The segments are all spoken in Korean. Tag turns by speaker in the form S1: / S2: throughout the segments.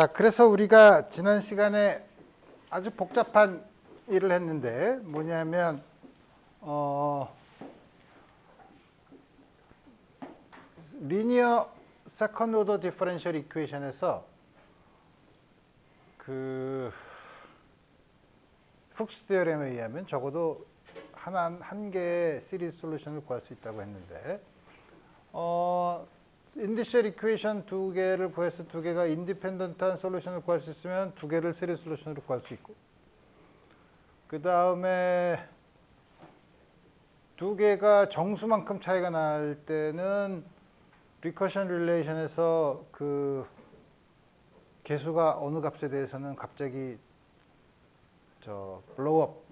S1: 자, 그래서 우리가 지난 시간에 아주 복잡한 일을 했는데 뭐냐면 리니어 세컨드 오더 디퍼런셜 이퀘이션에서 그 훅스 티어렘에 의하면 적어도 한 개의 시리즈 솔루션을 구할 수 있다고 했는데 인디셜 이퀘이션 두 개를 구해서 두 개가 인디펜던트한 솔루션을 구할 수 있으면 두 개를 시리즈 솔루션으로 구할 수 있고, 그 다음에 두 개가 정수만큼 차이가 날 때는 리커션 릴레이션에서 그 개수가 어느 값에 대해서는 갑자기 블로우업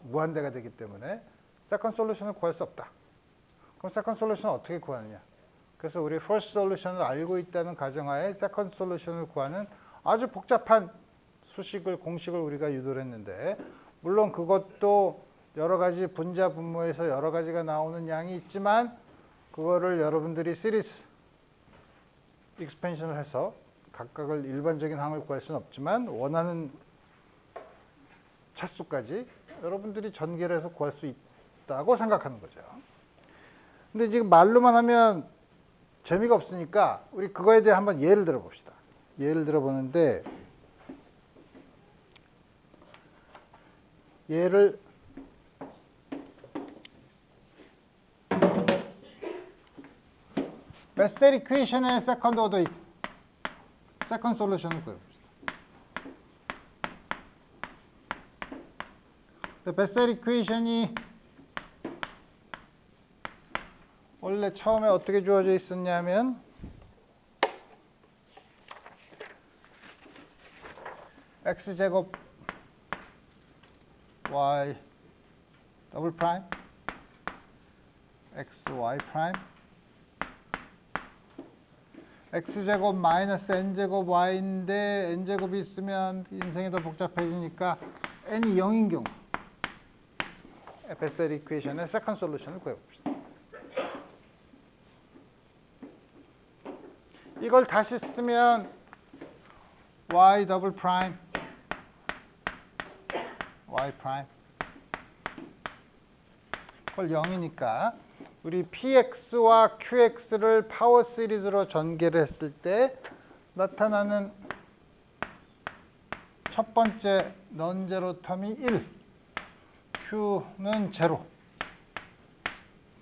S1: 무한대가 되기 때문에 세컨드 솔루션을 구할 수 없다. 그럼 세컨드 솔루션을 어떻게 구하느냐? 그래서 우리 퍼스트 솔루션을 알고 있다는 가정하에 세컨드 솔루션을 구하는 아주 복잡한 수식을 공식을 우리가 유도를 했는데, 물론 그것도 여러 가지 분자 분모에서 여러 가지가 나오는 양이 있지만 그거를 여러분들이 시리즈 익스펜션을 해서 각각을 일반적인 항을 구할 수는 없지만 원하는 차수까지 여러분들이 전개를 해서 구할 수 있다고 생각하는 거죠. 근데 지금 말로만 하면 재미가 없으니까 우리 그거에 대해 한번 예를 들어 봅시다. 예를 들어 보는데, 얘를 베셀 이퀘이션의 세컨드 오더 세컨드 솔루션을 구해봅시다. 베셀 이퀘이션이 원래 처음에 어떻게 주어져 있었냐면 x제곱 y 더블 프라임 xy 프라임 x제곱 마이너스 n제곱 y인데 n제곱이 있으면 인생이 더 복잡해지니까 n이 0인 경우 베셀 이퀘이션의 세컨드 솔루션을 구해봅시다. 이걸 다시 쓰면 y 더블 프라임 y 프라임 그걸 0이니까 우리 px와 qx를 파워 시리즈로 전개를 했을 때 나타나는 첫 번째 넌제로 텀이 1, q는 0.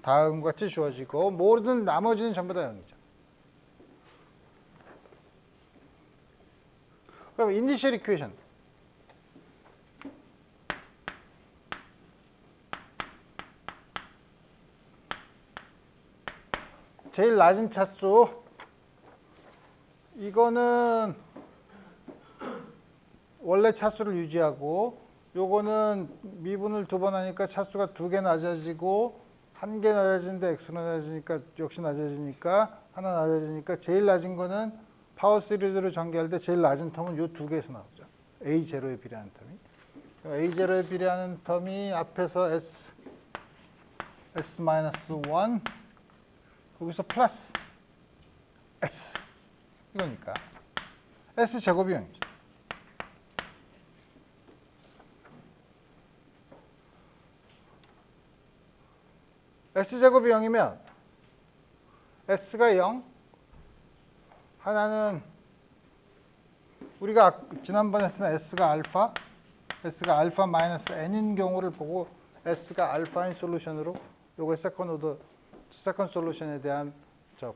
S1: 다음과 같이 주어지고 모든 나머지는 전부 다 0이죠. 그럼 이니셜 이퀘이션 제일 낮은 차수, 이거는 원래 차수를 유지하고 요거는 미분을 두 번 하니까 차수가 두 개 낮아지고 한 개 낮아지는데 x로 낮아지니까 역시 낮아지니까 하나 낮아지니까 제일 낮은 거는 파워 시리즈로 전개할 때 제일 낮은 텀은 요 두 개에서 나오죠. A0에 비례하는 텀이. A0에 비례하는 텀이 앞에서 S-1 거기서 플러스 S 이거니까 S제곱이 0이죠. S제곱이 0이면 S가 0, 하나는 우리가 지난번에 쓴 S가 알파 마이너스 N인 경우를 보고 S가 알파인 솔루션으로 요거 세컨드 솔루션에 대한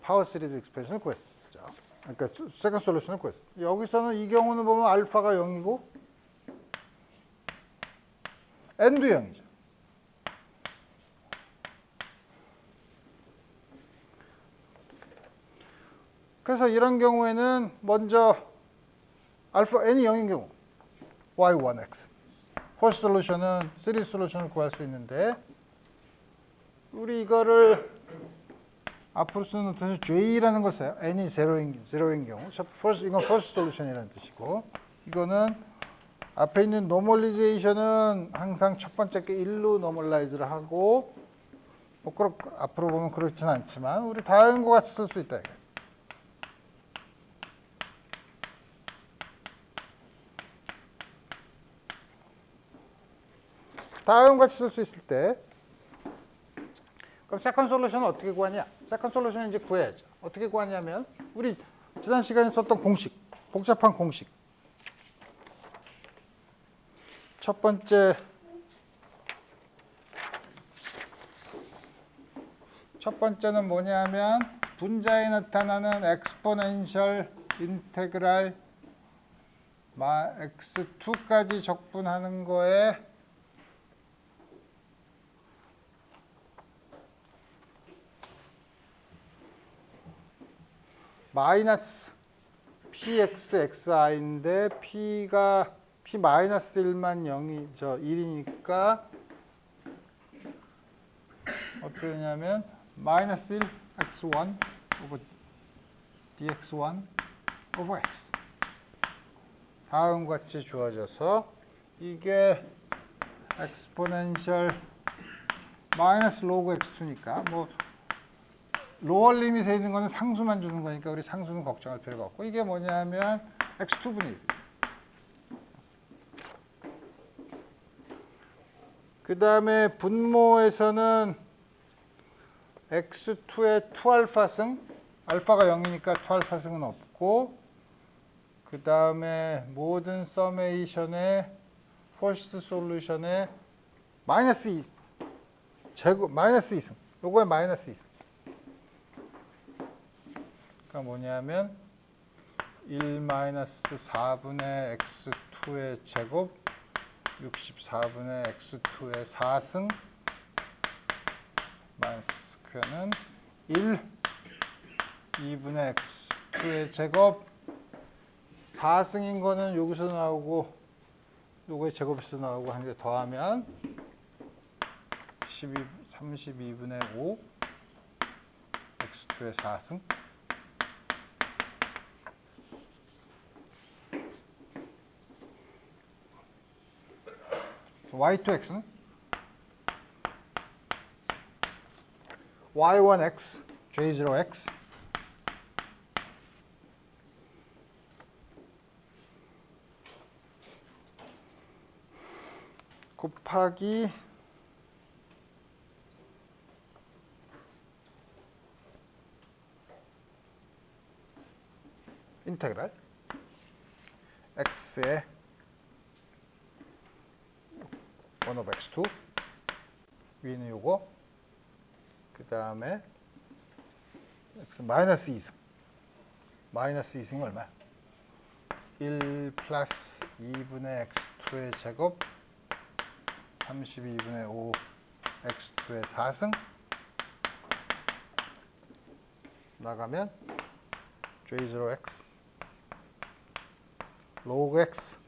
S1: 파워 시리즈 익스펜션을 구했죠. 그러니까 세컨드 솔루션을 구했어. 여기서는 이 경우는 보면 알파가 0이고 N도 0이죠. 그래서 이런 경우에는 먼저 알파 n이 0인 경우 y1x 퍼스트 솔루션은 시리즈 솔루션을 구할 수 있는데, 우리 이거를 앞으로 쓰는 노트에서 J라는 걸 써요. n이 0인 경우 이건 퍼스트 솔루션이라는 뜻이고, 이거는 앞에 있는 노멀리제이션은 항상 첫 번째 게 1로 노멀라이즈를 하고, 뭐 앞으로 보면 그렇지는 않지만 우리 다음과 같이 쓸 수 있다. 다음과 같이 쓸 수 있을 때 그럼 세컨드 솔루션은 어떻게 구하냐? 세컨드 솔루션은 이제 구해야죠. 어떻게 구하냐면 우리 지난 시간에 썼던 공식, 복잡한 공식. 첫 번째는 뭐냐면 분자에 나타나는 엑스포넨셜 인테그랄 x2까지 적분하는 거에 마이너스 pxxi인데 p가 p 마이너스 1만 0이 1이니까 어떻게 되냐면 마이너스 1 x1 오버 dx1 오버 x 다음과 같이 주어져서 이게 엑스포넨셜 마이너스 로그 x2니까 뭐 로어 리밋에 있는 거는 상수만 주는 거니까 우리 상수는 걱정할 필요가 없고 이게 뭐냐면 x2분의 1. 그 다음에 분모에서는 x2의 2알파승, 알파가 0이니까 2알파승은 없고 그 다음에 모든 서메이션의 퍼스트 솔루션의 마이너스 2 제곱 마이너스 2승 요거에 마이너스 2승 그러니까 뭐냐면 1 마이너스 4분의 x2의 제곱 64분의 x2의 4승 마이너스 스퀘어는 1 2분의 x2의 제곱 4승인 거는 여기서 나오고 요거의 제곱에서 나오고 한 개 더하면 32분의 5 x2의 4승 y2x는 y1x, j0x 곱하기 인테그랄 x의 1 over x2 위는 요거 그 다음에 x 마이너스 2승 마이너스 2승이 얼마야? 1 플러스 2분의 x2의 제곱 32분의 5 x2의 4승 나가면 j0x 로그 x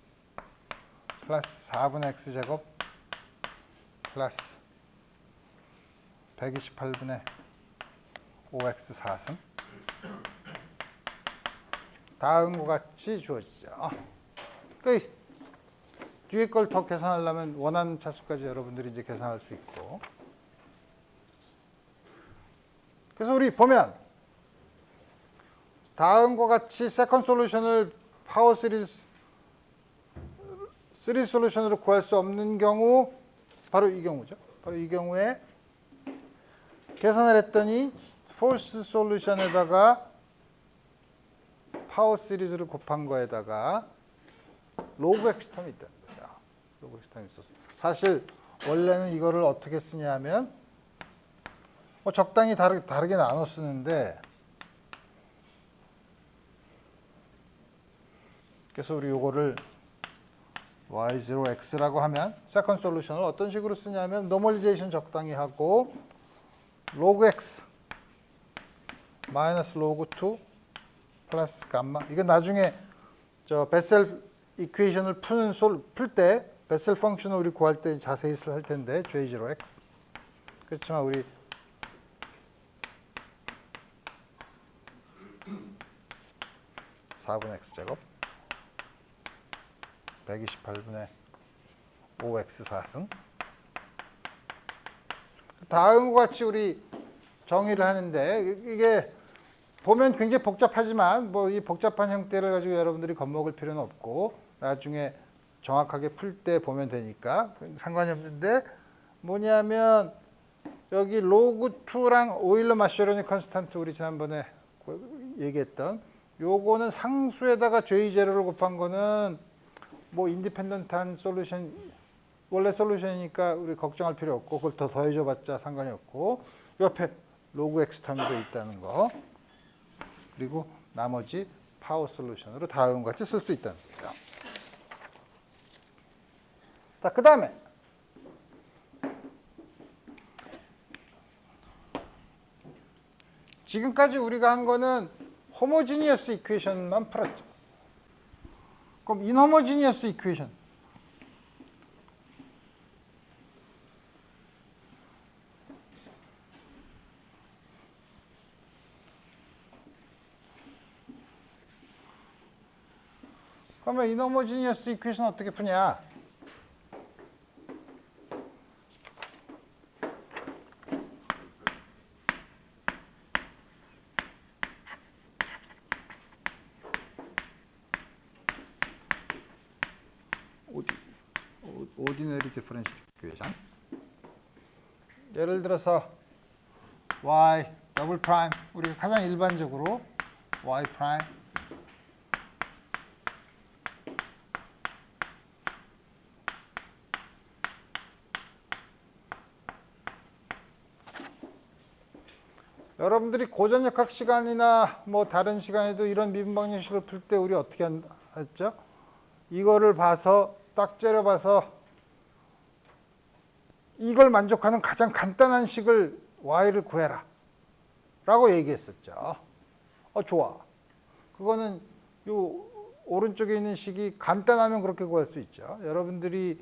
S1: 플러스 4분의 x제곱 플러스 128분의 5x 4승 다음과 같이 주어지죠. 그 뒤에 걸 더 계산하려면 원하는 차수까지 여러분들이 이제 계산할 수 있고 그래서 우리 보면 다음과 같이 세컨드 솔루션을 파워 시리즈 솔루션으로 구할 수 없는 경우 바로 이 경우죠. 바로 이 경우에 계산을 했더니 포스 솔루션에다가 파워 시리즈를 곱한 거에다가 로그 x 텀이 있다는 거죠. 로그 x 텀이 있었어. 사실 원래는 이거를 어떻게 쓰냐면 뭐 적당히 다르게 나눠 쓰는데 그래서 우리 요거를 y0x라고 하면 세컨드 솔루션을 어떤 식으로 쓰냐면 노멀리제이션 적당히 하고 로그 x 마이너스 로그 2 플러스 감마 이건 나중에 저 베셀 이퀘이션을 풀 때 베셀 펑션을 우리 구할 때 자세히 할 텐데 j0x 그렇지만 우리 (4분의 x제곱) 128분의 5x 4승 다음과 같이 우리 정의를 하는데 이게 보면 굉장히 복잡하지만 뭐 이 복잡한 형태를 가지고 여러분들이 겁먹을 필요는 없고 나중에 정확하게 풀 때 보면 되니까 상관이 없는데 뭐냐면 여기 로그 2랑 오일러 마셔로니 컨스탄트 우리 지난번에 얘기했던 요거는 상수에다가 J0를 곱한 거는 뭐 인디펜던트한 솔루션 원래 솔루션이니까 우리 걱정할 필요 없고 그걸 더 더해줘 봤자 상관이 없고 옆에 로그 X 텀도 있다는 거 그리고 나머지 파워 솔루션으로 다음과 같이 쓸 수 있다는 거죠. 자, 그 다음에 지금까지 우리가 한 거는 호모지니어스 이퀘이션만 풀었죠. 그럼 인호모지니어스 이퀘이션 그러면 인호모지니어스 이퀘이션 어떻게 푸냐? 오디너리 디퍼런셜 이퀘이션 예를 들어서 y 더블 프라임 우리가 가장 일반적으로 y 프라임 여러분들이 고전역학 시간이나 뭐 다른 시간에도 이런 미분방정식을 풀 때 우리 어떻게 했죠? 이거를 봐서 딱 째려봐서 이걸 만족하는 가장 간단한 식을 y를 구해라 라고 얘기했었죠. 좋아. 그거는 요 오른쪽에 있는 식이 간단하면 그렇게 구할 수 있죠. 여러분들이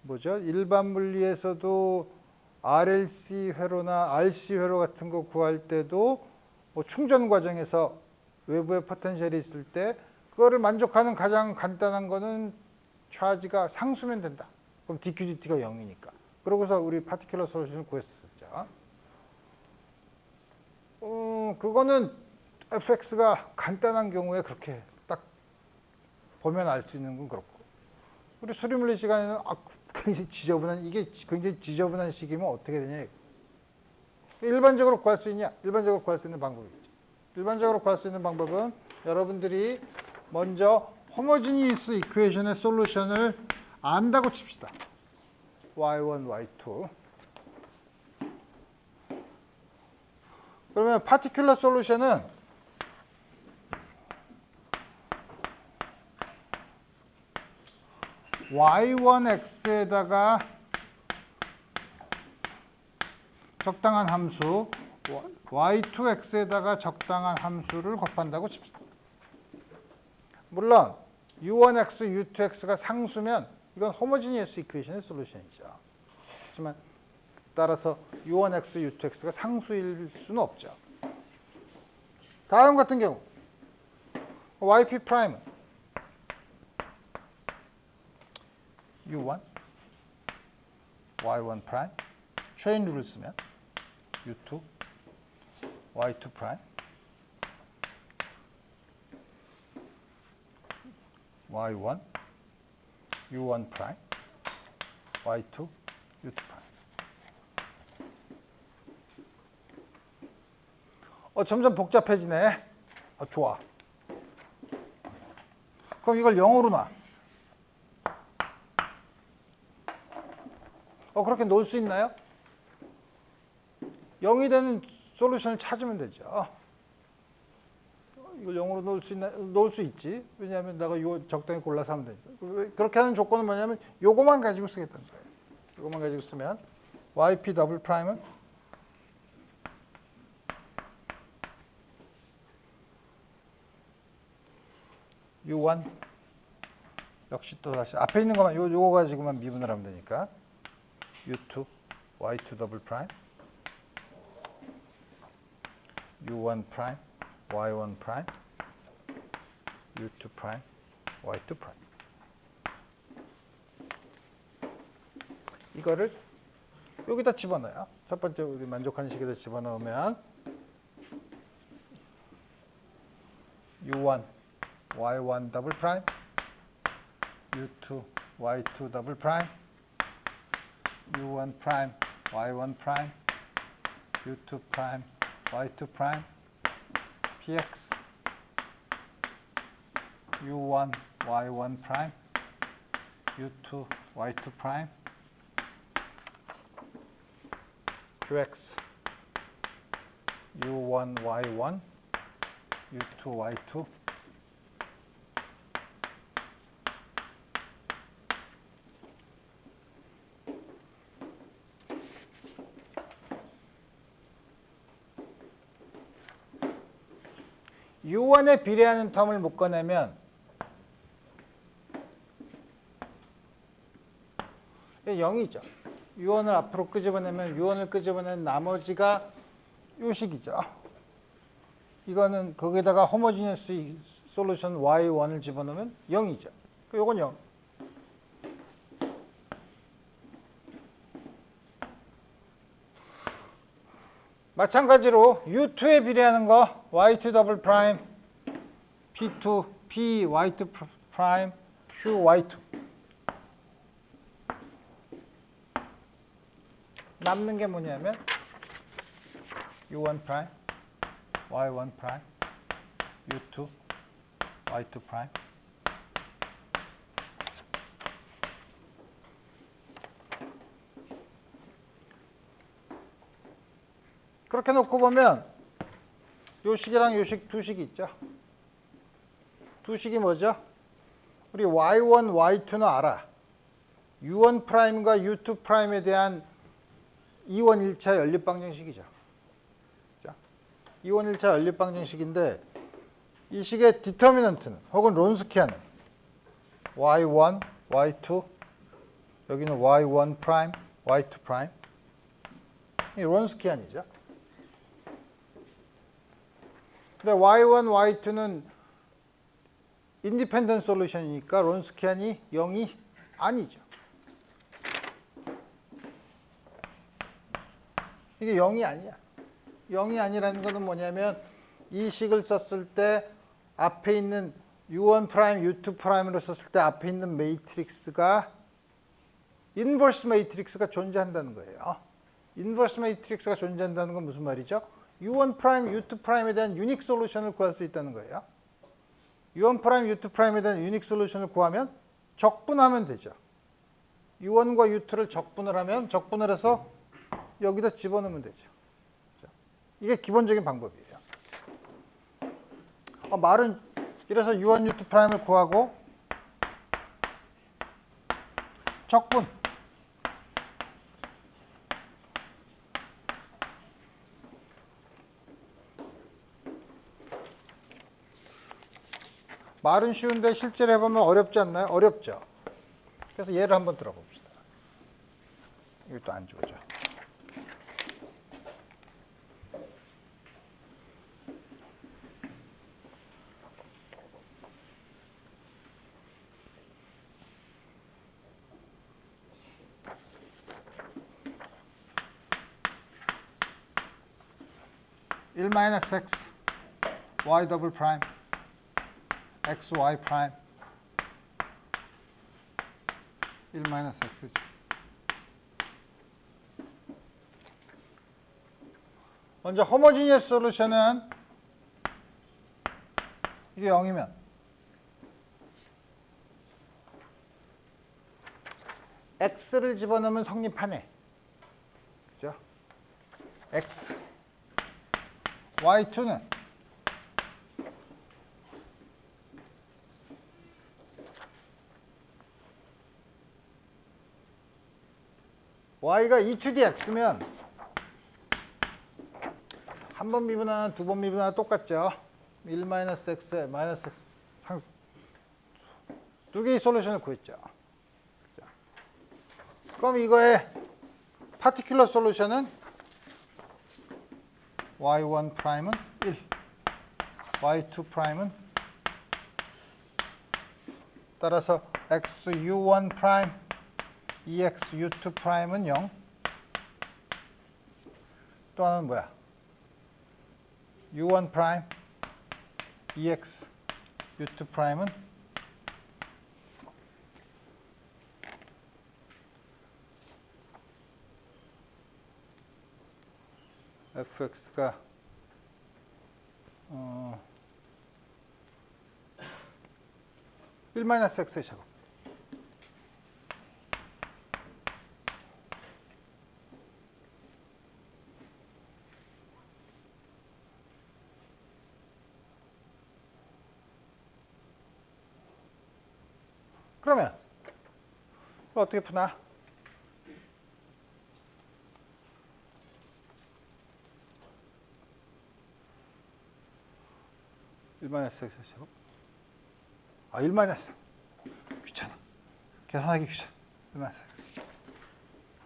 S1: 뭐죠? 일반 물리에서도 RLC 회로나 RC 회로 같은 거 구할 때도 뭐 충전 과정에서 외부에 포텐셜이 있을 때 그거를 만족하는 가장 간단한 거는 차지가 상수면 된다. 그럼 DQDT가 0이니까. 그러고서 우리 파티큘러 솔루션을 구했었죠. 그거는 fx가 간단한 경우에 그렇게 딱 보면 알 수 있는 건 그렇고. 우리 수리물리 시간에는 이게 굉장히 지저분한 식이면 어떻게 되냐. 일반적으로 구할 수 있냐? 일반적으로 구할 수 있는 방법이 있죠. 일반적으로 구할 수 있는 방법은 여러분들이 먼저 호모지니어스 이퀘이션의 솔루션을 안다고 칩시다. y1, y2. 그러면 파티큘러 솔루션은 y1x에다가 적당한 함수, y2x에다가 적당한 함수를 곱한다고 칩시다. 물론 u1x, u2x가 상수면 이건 호모지니어스 이퀘이션의 솔루션이죠. 하지만 따라서 u1x, u2x가 상수일 수는 없죠. 다음 같은 경우 yp 프라임은 u1, y1 프라임 체인 룰을 쓰면 u2, y2 프라임 y1, u1 프라임 y2, u2 프라임. 점점 복잡해지네. 좋아. 그럼 이걸 0으로 놔. 그렇게 놓을 수 있나요? 0이 되는 솔루션을 찾으면 되죠. 이걸 0으로 놓을 수 있지. 왜냐하면 내가 이거 적당히 골라서 하면 되죠. 그렇게 하는 조건은 뭐냐면 요거만 가지고 쓰겠다는 거예요. 요거만 가지고 쓰면 yp 더블 프라임은 u1 역시 또 다시 앞에 있는 것만 요거 가지고만 미분을 하면 되니까 u2 y2 더블 프라임 u1 프라임 y1 프라임 u2 프라임 y2 프라임. 이거를 여기다 집어넣어요. 첫 번째 우리 만족하는 식에다 집어넣으면 u1 y1 더블 프라임 u2 y2 더블 프라임, u1 프라임, y1 프라임, u2 프라임, y2 프라임, px, u1, y1 프라임, u2, y2 프라임, qx, u1, y1, u2, y2, u1에 비례하는 텀을 묶어내면 0이죠. u1을 앞으로 끄집어내면 u1을 끄집어낸 나머지가 요 식이죠. 이거는 거기다가 호모지니어스 솔루션 y1을 집어넣으면 0이죠. 요건 0. 마찬가지로 u2에 비례하는 거 y2 더블 프라임, p2, p y2 프라임, q y2. 남는 게 뭐냐면 u1 프라임, y1 프라임, u2, y2 프라임. 그렇게 놓고 보면 요 식이랑 요 식 두 식이 있죠. 두 식이 뭐죠? 우리 y1, y2는 알아. u1 프라임과 u2 프라임에 대한 2원 1차 연립방정식이죠. 2원 1차 연립방정식인데 이 식의 디터미넌트는 혹은 론스키아는 y1, y2 여기는 y1 프라임, y2 프라임 이 론스키안이죠. 근데 y1, y2는 인디펜던트 솔루션이니까 론스키안이 0이 아니죠. 이게 0이 아니야. 0이 아니라는 것은 뭐냐면 이 식을 썼을 때 앞에 있는 u1 프라임, u2 프라임으로 썼을 때 앞에 있는 매트릭스가 인버스 매트릭스가 존재한다는 거예요. 인버스 매트릭스가 존재한다는 건 무슨 말이죠? u1 프라임, u2 프라임에 대한 유닉 솔루션을 구할 수 있다는 거예요. u1 프라임, u2 프라임에 대한 유닉 솔루션을 구하면 적분하면 되죠. u1과 u2를 적분을 하면 적분을 해서 여기다 집어넣으면 되죠. 이게 기본적인 방법이에요. 말은 이래서 u1, u2 프라임을 구하고 적분 말은 쉬운데 실제로 해보면 어렵지 않나요? 어렵죠. 그래서 예를 한번 들어봅시다. 이것도 안 주어져. (1-x) y 더블 프라임 x y 프라임 1-x지. 먼저 호모지니어스 솔루션은 이게 0이면 x를 집어넣으면 성립하네. 그죠? x y2는 y가 e to the x면 한 번 미분하나 두 번 미분하나 똑같죠. 1-x에 -x 두 개의 솔루션을 구했죠. 그럼 이거의 파티큘러 솔루션은 y1 프라임은 1, y2 프라임은 따라서 x u1 프라임, ex u2 프라임은 0. 또 하나는 뭐야? u1 프라임, ex u2 프라임은 fx가 1-x의 제곱. 그러면 이거 어떻게 푸나? (1-x의 제곱) 1-x 귀찮아. 계산하기 귀찮아. 1-x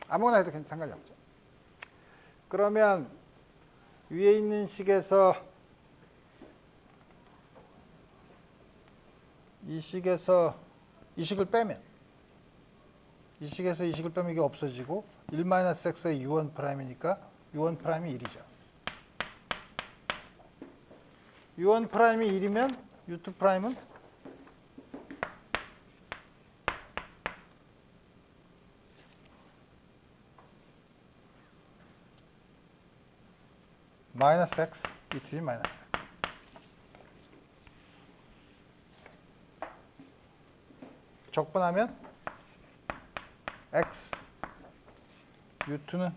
S1: 아무거나 해도 상관이 없죠. 그러면 위에 있는 식에서 이 식에서 이 식을 빼면 이 식에서 이 식을 빼면 이게 없어지고 1-x의 u1'이니까 u1'이 1이죠. u1'이 1이면 u2'은 -x, e2d -x. 적분하면 x, u2는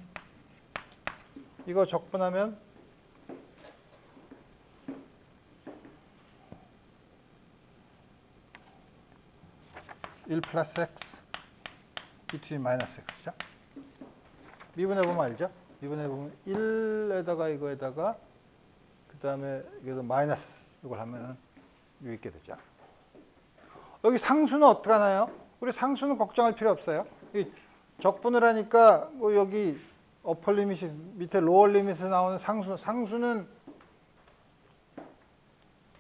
S1: 이거 적분하면 1 플러스 x, e2d -x죠. 미분해보면 알죠? 미분해보면 1에다가 이거에다가 그 다음에 이거 마이너스 이걸 하면은 여기 있게 되죠. 여기 상수는 어떻게 하나요? 우리 상수는 걱정할 필요 없어요. 적분을 하니까 뭐 여기 어퍼 리밋이 밑에 로어 리밋에 나오는 상수는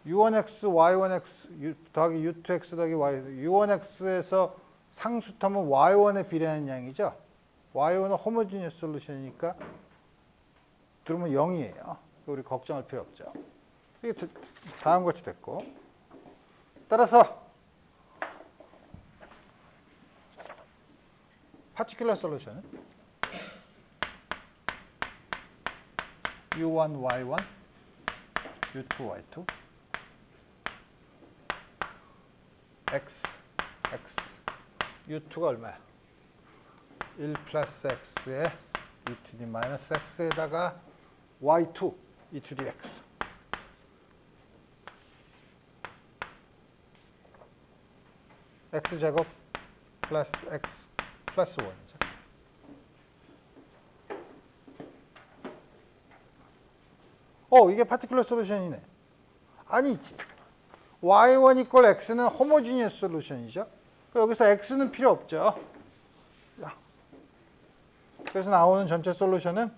S1: u1x, y1x 더하기 u2x 더하기 y, u1x에서 상수 term은 y1에 비례하는 양이죠. y1은 호모지니어스 솔루션이니까 들으면 0이에요. 우리 걱정할 필요 없죠. 이게 다음 같이 됐고, 따라서 파티큘러 솔루션은 u1, y1, u2, y2 x, u2가 얼마야? 1 플러스 x에 e2d 마이너스 x에다가 y2, e2d x. x제곱 플러스 x 플러스 1이죠. 이게 파티큘러 솔루션이네. 아니지. y1 이퀄 x는 호모지니어스 솔루션이죠. 여기서 x는 필요 없죠. 그래서 나오는 전체 솔루션은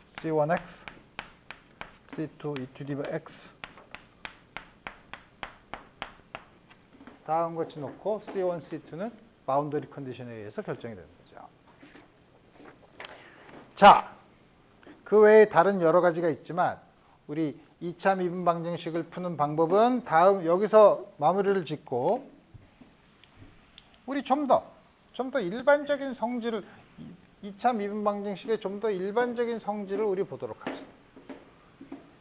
S1: c1x, c2 e2d x 다음 같이 놓고 c1, c2는 바운더리 컨디션에 의해서 결정이 되는 거죠. 자, 그 외에 다른 여러 가지가 있지만 우리 2차 미분 방정식을 푸는 방법은 다음 여기서 마무리를 짓고 우리 좀 더 일반적인 성질을 2차 미분 방정식의 좀 더 일반적인 성질을 우리 보도록 하겠습니다.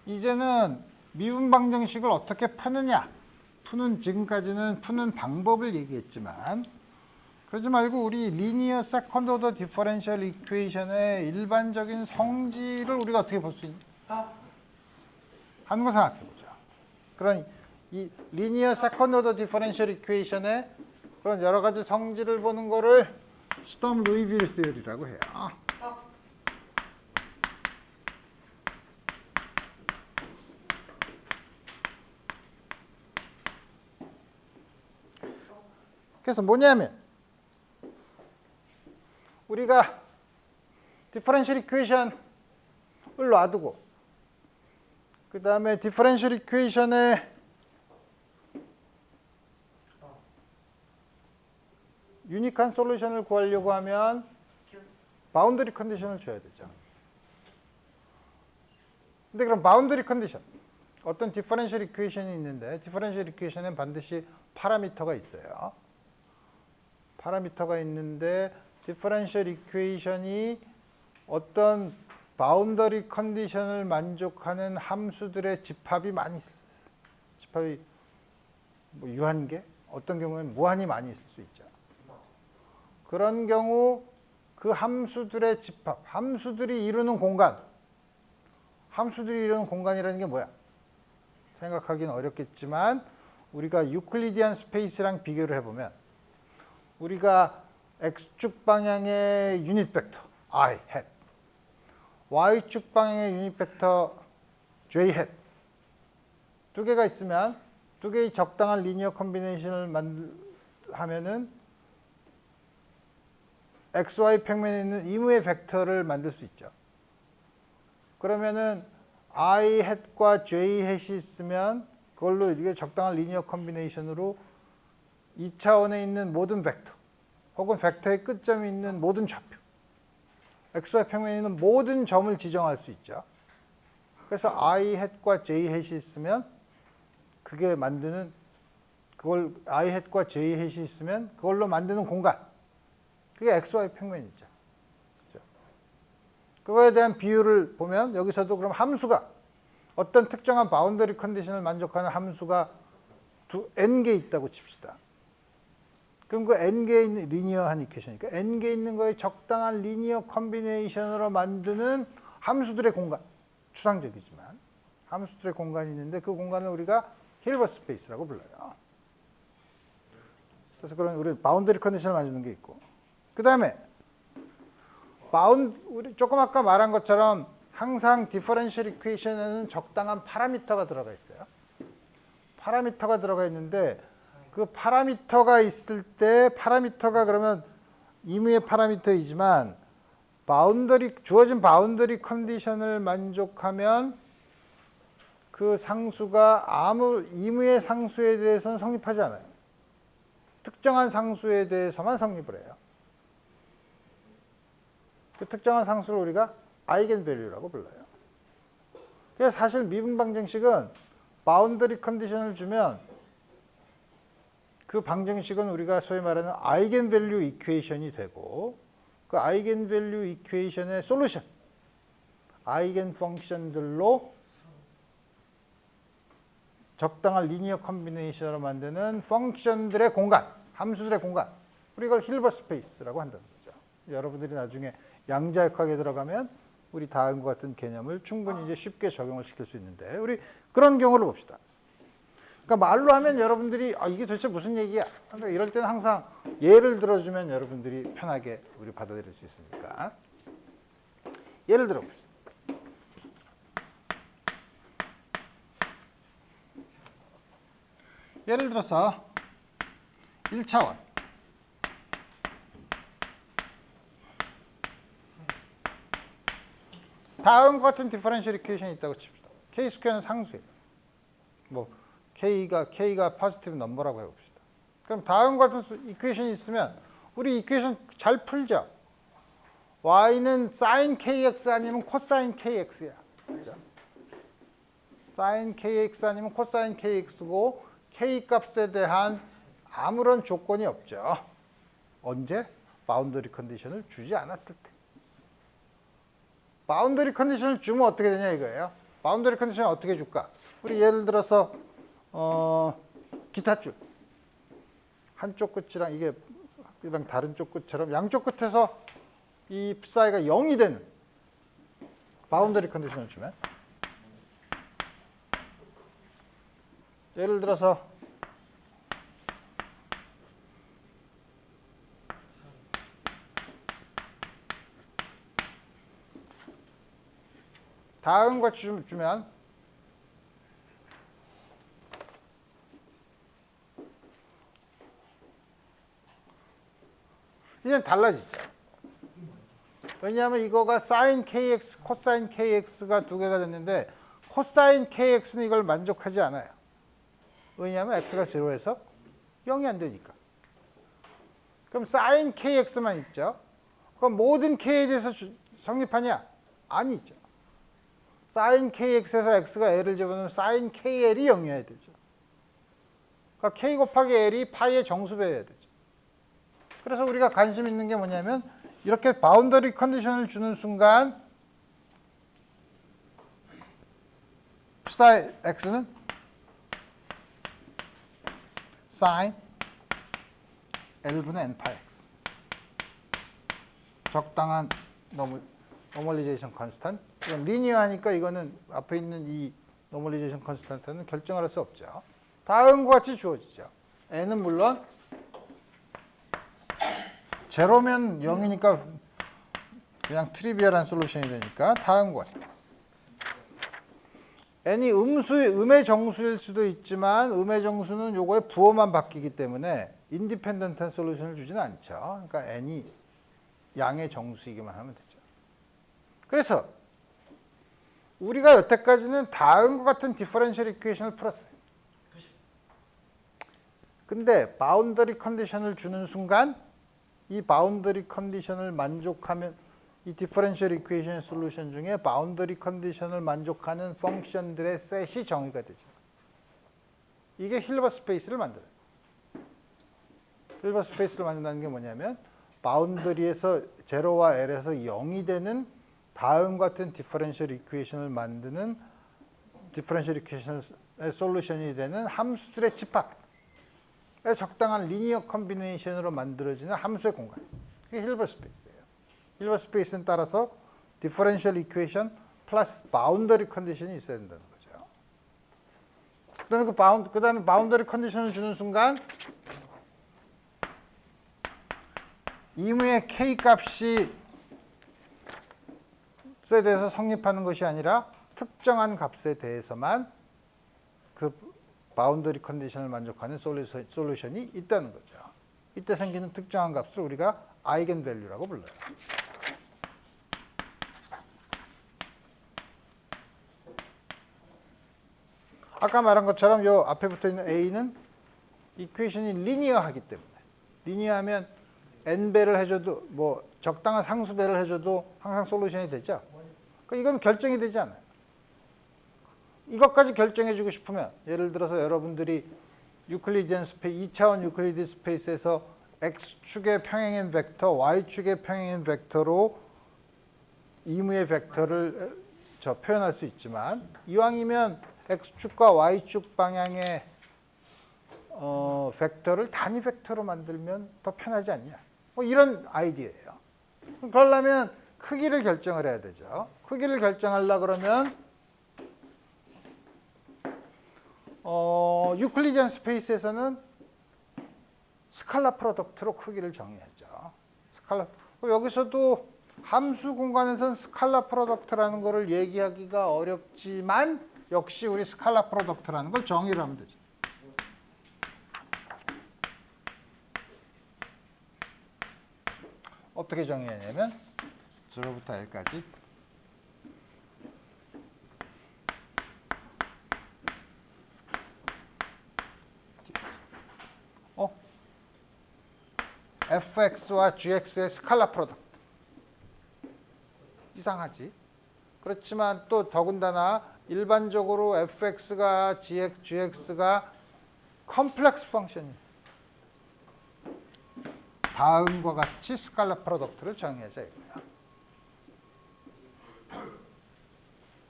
S1: 이제는 미분 방정식을 어떻게 푸느냐, 지금까지는 푸는 방법을 얘기했지만 그러지 말고 우리 리니어 세컨드 오더 디퍼런셜 이퀘이션의 일반적인 성질을 우리가 어떻게 볼 수 있냐 하는 거 생각해 보죠. 그런 이 리니어 세컨드 오더 디퍼런셜 이퀘이션의 그런 여러 가지 성질을 보는 거를 스톰 루이빌 시리라고 해요. 그래서 뭐냐면 우리가 디퍼런셜 이퀘이션을 놔두고 그 다음에 디퍼런셜 이퀘이션의 유니크한 솔루션을 구하려고 하면 바운더리 컨디션을 줘야 되죠. 근데 그럼 바운더리 컨디션 어떤 디퍼런셜 이퀘이션이 있는데 디퍼런셜 이퀘이션엔 반드시 파라미터가 있어요. 파라미터가 있는데 디퍼런셜 이퀘이션이 어떤 바운더리 컨디션을 만족하는 함수들의 집합이 많이 있어요. 집합이 뭐 유한계, 어떤 경우에는 무한히 많이 있을 수 있죠. 그런 경우 그 함수들의 집합, 함수들이 이루는 공간이라는 게 뭐야? 생각하기는 어렵겠지만 우리가 유클리디안 스페이스랑 비교를 해보면 우리가 x축 방향의 유닛 벡터 i hat, y축 방향의 유닛 벡터 j hat 두 개가 있으면 두 개의 적당한 리니어 컨비네이션을 하면은 xy 평면에 있는 이무의 벡터를 만들 수 있죠. 그러면은 i hat과 j hat이 있으면 그걸로 이게 적당한 리니어 컨비네이션으로 2차원에 있는 모든 벡터 혹은 벡터의 끝점이 있는 모든 좌표, xy 평면에 있는 모든 점을 지정할 수 있죠. 그래서 i hat과 j hat이 있으면 그게 만드는 그걸 i hat과 j hat이 있으면 그걸로 만드는 공간, 그게 xy 평면이죠. 그렇죠? 그거에 대한 비율을 보면 여기서도 그럼 함수가 어떤 특정한 바운더리 컨디션을 만족하는 함수가 n개 있다고 칩시다. 그럼 그 n개 있는 리니어한 이퀘이션이니까 n개 있는 거에 적당한 리니어 컨비네이션으로 만드는 함수들의 공간, 추상적이지만 함수들의 공간이 있는데 그 공간을 우리가 힐버트 스페이스라고 불러요. 그래서 그런 우리 바운더리 컨디션을 만드는 게 있고, 그 다음에 우리 조금 아까 말한 것처럼 항상 디퍼런셜 이퀘이션에는 적당한 파라미터가 들어가 있어요. 파라미터가 들어가 있는데 그 파라미터가 있을 때 파라미터가 그러면 임의의 파라미터이지만 주어진 바운더리 컨디션을 만족하면 그 상수가 아무 임의의 상수에 대해서는 성립하지 않아요. 특정한 상수에 대해서만 성립을 해요. 그 특정한 상수를 우리가 아이겐밸류라고 불러요. 그래서 사실 미분 방정식은 바운더리 컨디션을 주면 그 방정식은 우리가 소위 말하는 아이겐밸류 이퀘이션이 되고 그 아이겐밸류 이퀘이션의 솔루션, 아이겐 펑션들로 적당한 리니어 컨비네이션으로 만드는 펑션들의 공간, 함수들의 공간, 우리가 이걸 힐버트 스페이스라고 한다는 거죠. 여러분들이 나중에 양자역학에 들어가면 우리 다음과 같은 개념을 충분히 이제 쉽게 적용을 시킬 수 있는데 우리 그런 경우를 봅시다. 그러니까 말로 하면 여러분들이 이게 도대체 무슨 얘기야? 그러니까 이럴 때는 항상 예를 들어주면 여러분들이 편하게 우리 받아들일 수 있으니까. 예를 들어 봅시다. 예를 들어서 1차원 다음과 같은 디퍼런셜 이퀘이션이 있다고 칩시다. k 스퀘어는 상수예요. 뭐 k가 포지티브 넘버라고 해봅시다. 그럼 다음과 같은 이퀘이션이 있으면 우리 이퀘이션 잘 풀죠. y는 sin kx 아니면 코사인 kx야. 그렇죠? sin kx 아니면 코사인 kx고 k 값에 대한 아무런 조건이 없죠. 언제? 바운더리 컨디션을 주지 않았을 때. 바운더리 컨디션을 주면 어떻게 되냐 이거예요. 바운더리 컨디션을 어떻게 줄까? 우리 예를 들어서 기타줄 한쪽 끝이랑 이랑 다른 쪽 끝처럼 양쪽 끝에서 이 사이가 0이 되는 바운더리 컨디션을 주면 예를 들어서 다음과 주면 이제 달라지죠. 왜냐하면 이거가 sin kx, 코사인 kx가 두 개가 됐는데 코사인 kx는 이걸 만족하지 않아요. 왜냐하면 x가 0에서 0이 안 되니까. 그럼 sin kx만 있죠. 그럼 모든 k에 대해서 성립하냐? 아니죠. sin kx에서 x가 l을 집어넣으면 sin kl이 0이어야 되죠. 그러니까 k 곱하기 l이 파이의 정수배여야 되죠. 그래서 우리가 관심 있는 게 뭐냐면 이렇게 바운더리 컨디션을 주는 순간 psi x는 sin L분의 n 파이 x. 적당한 노멀리제이션 컨스턴트. 이건 리니어하니까 이거는 앞에 있는 이 노멀리제이션 컨스턴트는 결정을 할 수 없죠. 다음과 같이 주어지죠. n은 물론 제로면 0이니까 그냥 트리비얼한 솔루션이 되니까 다음과 같다. n이 음의 정수일 수도 있지만 음의 정수는 요거의 부호만 바뀌기 때문에 인디펜던트한 솔루션을 주지는 않죠. 그러니까 n이 양의 정수이기만 하면 되죠. 그래서 우리가 여태까지는 다음과 같은 디퍼런셜 이퀘이션을 풀었어요. 근데 바운더리 컨디션을 주는 순간 이 바운더리 컨디션을 만족하면 이 디퍼런셜 이퀘이션 솔루션 중에 바운더리 컨디션을 만족하는 펑션들의 셋이 정의가 되죠. 이게 힐버트 스페이스를 만들어요. 힐버트 스페이스를 만든다는 게 뭐냐면 바운더리에서 제로와 L에서 0이 되는 다음 같은 디퍼런셜 이퀘이션을 만드는 디퍼런셜 이퀘이션의 솔루션이 되는 함수들의 집합의 적당한 리니어 컨비네이션으로 만들어지는 함수의 공간. 그게 힐버트 스페이스예요. 힐버트 스페이스는 따라서 디퍼런셜 이퀘이션 플러스 바운더리 컨디션이 있어야 된다는 거죠. 그다음에 바운더리 컨디션을 주는 순간 이무의 k 값이 에 대해서 성립하는 것이 아니라 특정한 값에 대해서만 그 바운더리 컨디션을 만족하는 솔루션이 있다는 거죠. 이때 생기는 특정한 값을 우리가 아이겐 밸류라고 불러요. 아까 말한 것처럼 요 앞에 붙어 있는 a는 이퀘이션이 리니어하기 때문에 리니어하면 n배를 해줘도 뭐 적당한 상수배를 해줘도 항상 솔루션이 되죠. 그러니까 이건 결정이 되지 않아요. 이것까지 결정해주고 싶으면 예를 들어서 여러분들이 유클리디안 스페이스 2차원 유클리드 스페이스에서 x축의 평행인 벡터, y축의 평행인 벡터로 이무의 벡터를 표현할 수 있지만 이왕이면 x축과 y축 방향의 벡터를 단위 벡터로 만들면 더 편하지 않냐. 뭐 이런 아이디어예요. 그러려면 크기를 결정을 해야 되죠. 크기를 결정하려 그러면 유클리디안 스페이스에서는 스칼라 프로덕트로 크기를 정의하죠. 여기서도 함수 공간에서는 스칼라 프로덕트라는 것을 얘기하기가 어렵지만 역시 우리 스칼라 프로덕트라는 걸 정의를 하면 되죠. 어떻게 정의하냐면 0부터 L까지 fx와 gx의 스칼라 프로덕트. 이상하지? 그렇지만 또 더군다나 일반적으로 fx가 gx가 컴플렉스 펑션이에요. 다음과 같이 스칼라 프로덕트를 정의하자 이거야.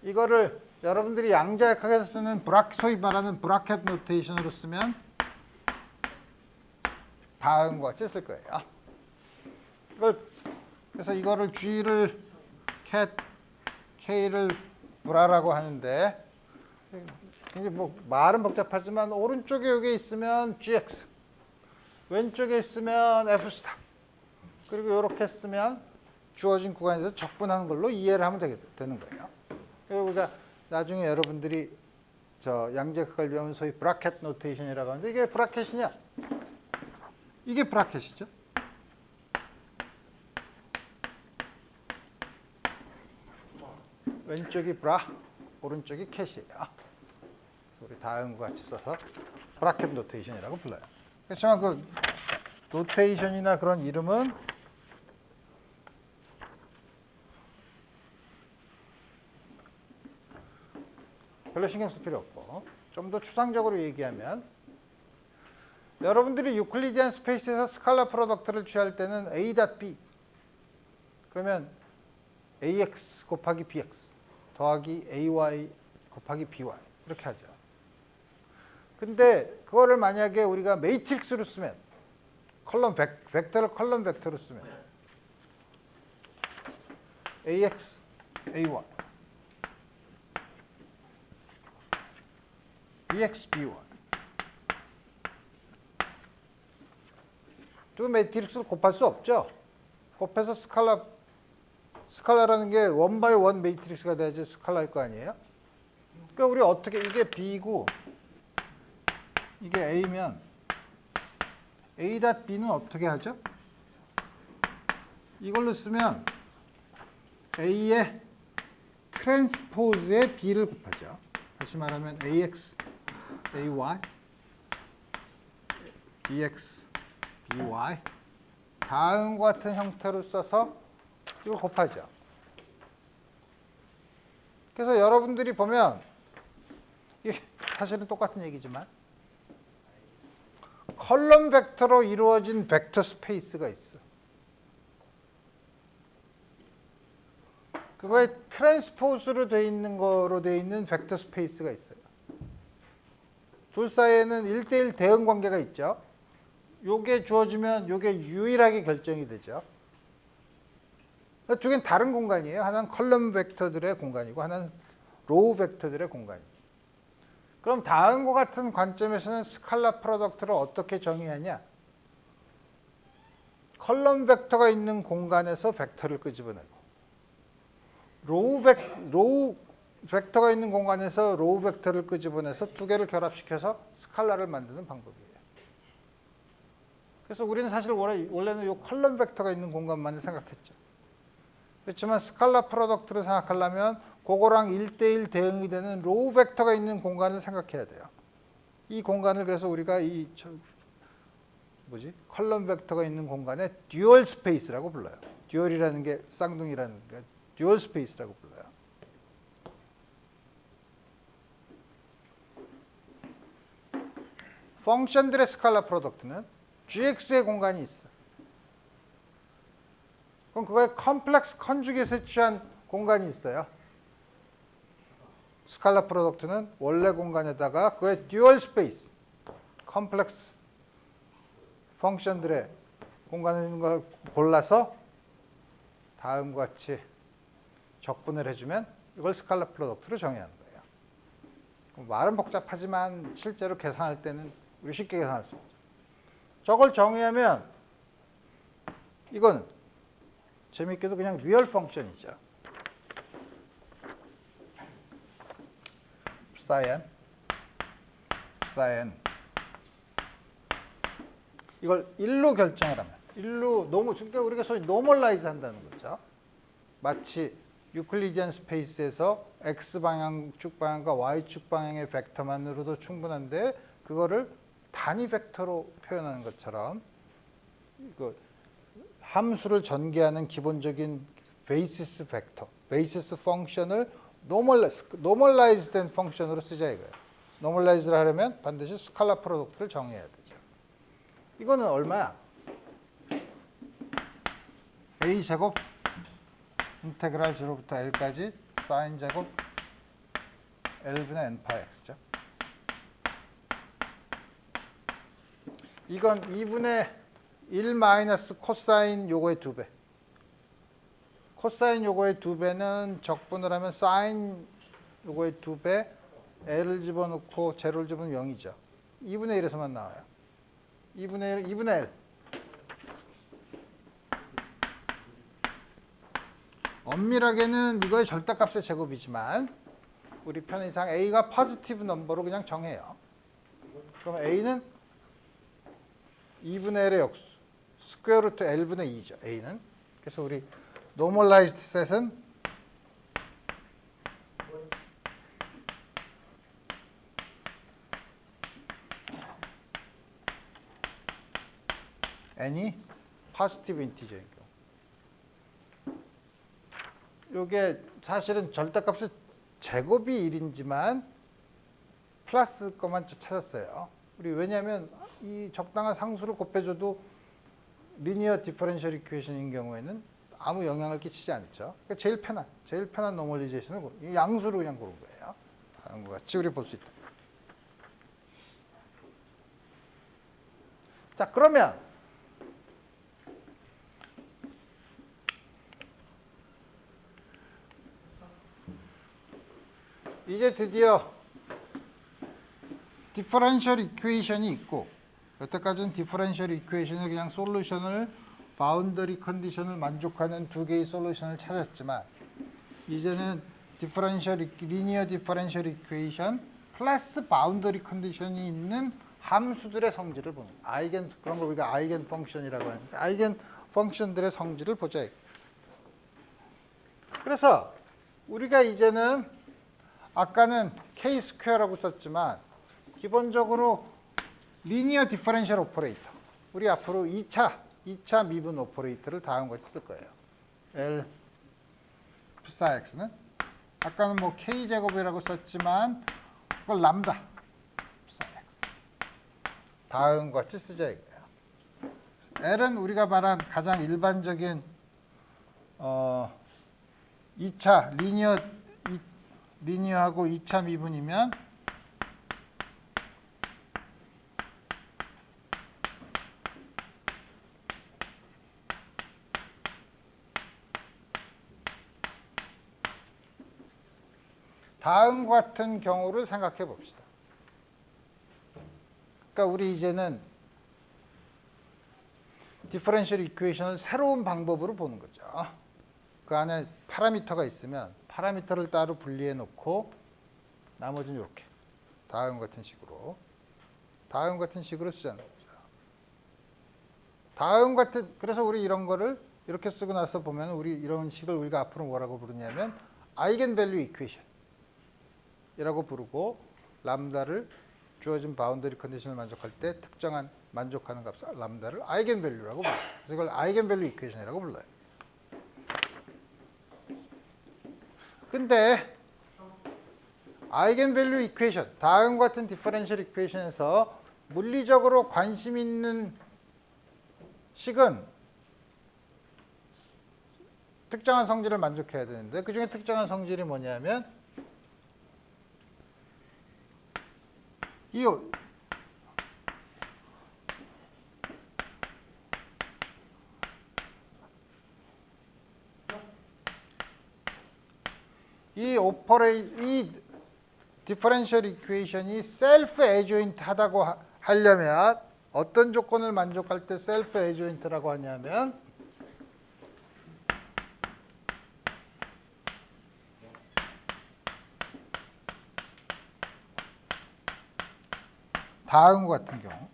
S1: 이거를 여러분들이 양자역학에서 쓰는 소위 말하는 브라켓 노테이션으로 쓰면 다음과 같이 쓸 거예요. 그래서 이거를 G를 K를 브라라고 하는데 이게 뭐 말은 복잡하지만 오른쪽에 이게 있으면 GX, 왼쪽에 있으면 F 스타, 그리고 이렇게 쓰면 주어진 구간에서 적분하는 걸로 이해를 하면 되는 거예요. 그리고 우리가 나중에 여러분들이 양자역학을 배우면 소위 브라켓 노테이션이라고 하는데 이게 브라켓이냐? 이게 브라켓이죠. 왼쪽이 브라, 오른쪽이 캣이에요. 우리 다음과 같이 써서 브라켓 노테이션이라고 불러요. 그렇지만 그 노테이션이나 그런 이름은 별로 신경 쓸 필요 없고 좀 더 추상적으로 얘기하면 여러분들이 유클리디안 스페이스에서 스칼라 프로덕트를 취할 때는 A.B 그러면 ax 곱하기 bx 더하기 ay 곱하기 by 이렇게 하죠. 근데 그거를 만약에 우리가 매트릭스로 쓰면 컬럼 벡터를 컬럼 벡터로 쓰면 ax, ay, bx, by 두 매트릭스를 곱할 수 없죠. 곱해서 스칼라라는 게 원 바이 원 매트릭스가 돼야지 스칼라일 거 아니에요. 그러니까 우리 어떻게 이게 b고 이게 a면 a.b는 어떻게 하죠? 이걸로 쓰면 a의 트랜스포즈에 b를 곱하죠. 다시 말하면 ax, ay, bx, by 다음과 같은 형태로 써서 이걸 곱하죠. 그래서 여러분들이 보면 이게 사실은 똑같은 얘기지만 컬럼 벡터로 이루어진 벡터 스페이스가 있어. 그거에 트랜스포즈로 돼 있는 거로 돼 있는 벡터 스페이스가 있어요. 둘 사이에는 1대1 대응 관계가 있죠. 요게 주어지면 요게 유일하게 결정이 되죠. 두 개는 다른 공간이에요. 하나는 컬럼 벡터들의 공간이고 하나는 로우 벡터들의 공간이에요. 그럼 다음과 같은 관점에서는 스칼라 프로덕트를 어떻게 정의하냐? 컬럼 벡터가 있는 공간에서 벡터를 끄집어내고 로우 벡터가 있는 공간에서 로우 벡터를 끄집어내서 두 개를 결합시켜서 스칼라를 만드는 방법이에요. 그래서 우리는 사실 원래는 이 컬럼 벡터가 있는 공간만을 생각했죠. 그렇지만 스칼라 프로덕트를 생각하려면 그거랑 1대1 대응이 되는 로우 벡터가 있는 공간을 생각해야 돼요. 이 공간을 그래서 우리가 컬럼 벡터가 있는 공간에 듀얼 스페이스라고 불러요. 듀얼이라는 게 쌍둥이라는 게 듀얼 스페이스라고 불러요. 펑션들의 스칼라 프로덕트는 gx의 공간이 있어. 그럼 그거에 컴플렉스 컨주게이트에 취한 공간이 있어요. 스칼라 프로덕트는 원래 공간에다가 그의 듀얼 스페이스, 컴플렉스 펑션들의 공간을 있는 걸 골라서 다음과 같이 적분을 해주면 이걸 스칼라 프로덕트로 정의하는 거예요. 말은 복잡하지만 실제로 계산할 때는 우리 쉽게 계산할 수 있죠. 저걸 정의하면 이건 재밌게도 그냥 리얼 펑션이죠. 사인 이걸 1로 결정을 하면 1로 그러니까 우리가 소위 노멀라이즈 한다는 거죠. 마치 유클리디안 스페이스에서 x방향축 방향과 y축 방향의 벡터만으로도 충분한데 그거를 단위 벡터로 표현하는 것처럼 그 함수를 전개하는 기본적인 베이시스 벡터, 베이시스 펑션을 노멀라이즈 된 펑션으로 쓰자 이거예요. 노멀라이즈를 하려면 반드시 스칼라 프로덕트를 정해야 되죠. 이거는 얼마야? a 제곱 인테그랄 0부터 l까지 사인 제곱 l분의 n 파이 x죠. 이건 2분의 1 마이너스 코사인 요거의 2배. 코사인 요거의 2배는 적분을 하면 사인 요거의 2배, l을 집어넣고 제로를 집어넣으면 0이죠. 2분의 1에서만 나와요. 2분의 1, 2분의 l. 엄밀하게는 이거의 절대값의 제곱이지만 우리 편의상 a가 포지티브 넘버로 그냥 정해요. 그럼 a는 2분의 1의 역수. 스퀘어 루트 l분의 2죠. a는. 그래서 우리 노멀라이즈드 셋은 n이 포지티브 인티저인 경우. 이게 사실은 절대값의 제곱이 1인지만 플러스 것만 찾았어요. 우리 왜냐하면 이 적당한 상수를 곱해줘도 리니어 디퍼런셜 이퀘이션인 경우에는 아무 영향을 끼치지 않죠. 그러니까 제일 편한 노멀리제이션을 이 양수로 그냥 고른 거예요. 다음과 같이 우리 볼 수 있다. 자, 그러면 이제 드디어 디퍼런셜 이퀘이션이 있고, 여태까지는 디퍼런셜 이퀘이션의 그냥 솔루션을 바운더리 컨디션을 만족하는 두 개의 솔루션을 찾았지만, 이제는 리니어 디퍼런셜 이퀘이션 플러스 바운더리 컨디션이 있는 함수들의 성질을 보는 거예요. 그런 걸 우리가 아이겐 펑션이라고 하는데, 아이겐 펑션들의 성질을 보자. 그래서 우리가 이제는 아까는 k 스퀘어라고 썼지만 기본적으로 리니어 디퍼런셜 오퍼레이터, 우리 앞으로 2차 미분 오퍼레이터를 다음과 같이 쓸 거예요. L psi x는 아까는 뭐 k 제곱이라고 썼지만 그걸 람다 psi x 다음과 같이 쓰자 이거예요. L은 우리가 말한 가장 일반적인 2차 리니어하고 2차 미분이면 다음과 같은 경우를 생각해 봅시다. 그러니까 우리 이제는 디퍼런셜 이퀘이션을 새로운 방법으로 보는 거죠. 그 안에 파라미터가 있으면 파라미터를 따로 분리해 놓고 나머지는 이렇게 다음과 같은 식으로 쓰자는 거죠. 그래서 우리 이런 거를 이렇게 쓰고 나서 보면 우리 이런 식을 우리가 앞으로 뭐라고 부르냐면 아이겐밸류 이퀘이션이라고 부르고, 람다를 주어진 바운더리 컨디션을 만족할 때 특정한 만족하는 값 람다를 아이겐밸류라고 불러요. 그래서 이걸 아이겐밸류 이퀘이션이라고 불러요. 근데 아이겐밸류 이퀘이션, 다음과 같은 디퍼런셜 이퀘이션에서 물리적으로 관심 있는 식은 특정한 성질을 만족해야 되는데, 그 중에 특정한 성질이 뭐냐면 이 디퍼런셜 이퀘이션이 셀프 에조인트 하다고 하려면 어떤 조건을 만족할 때 셀프 에조인트라고 하냐면 다음과 같은 경우,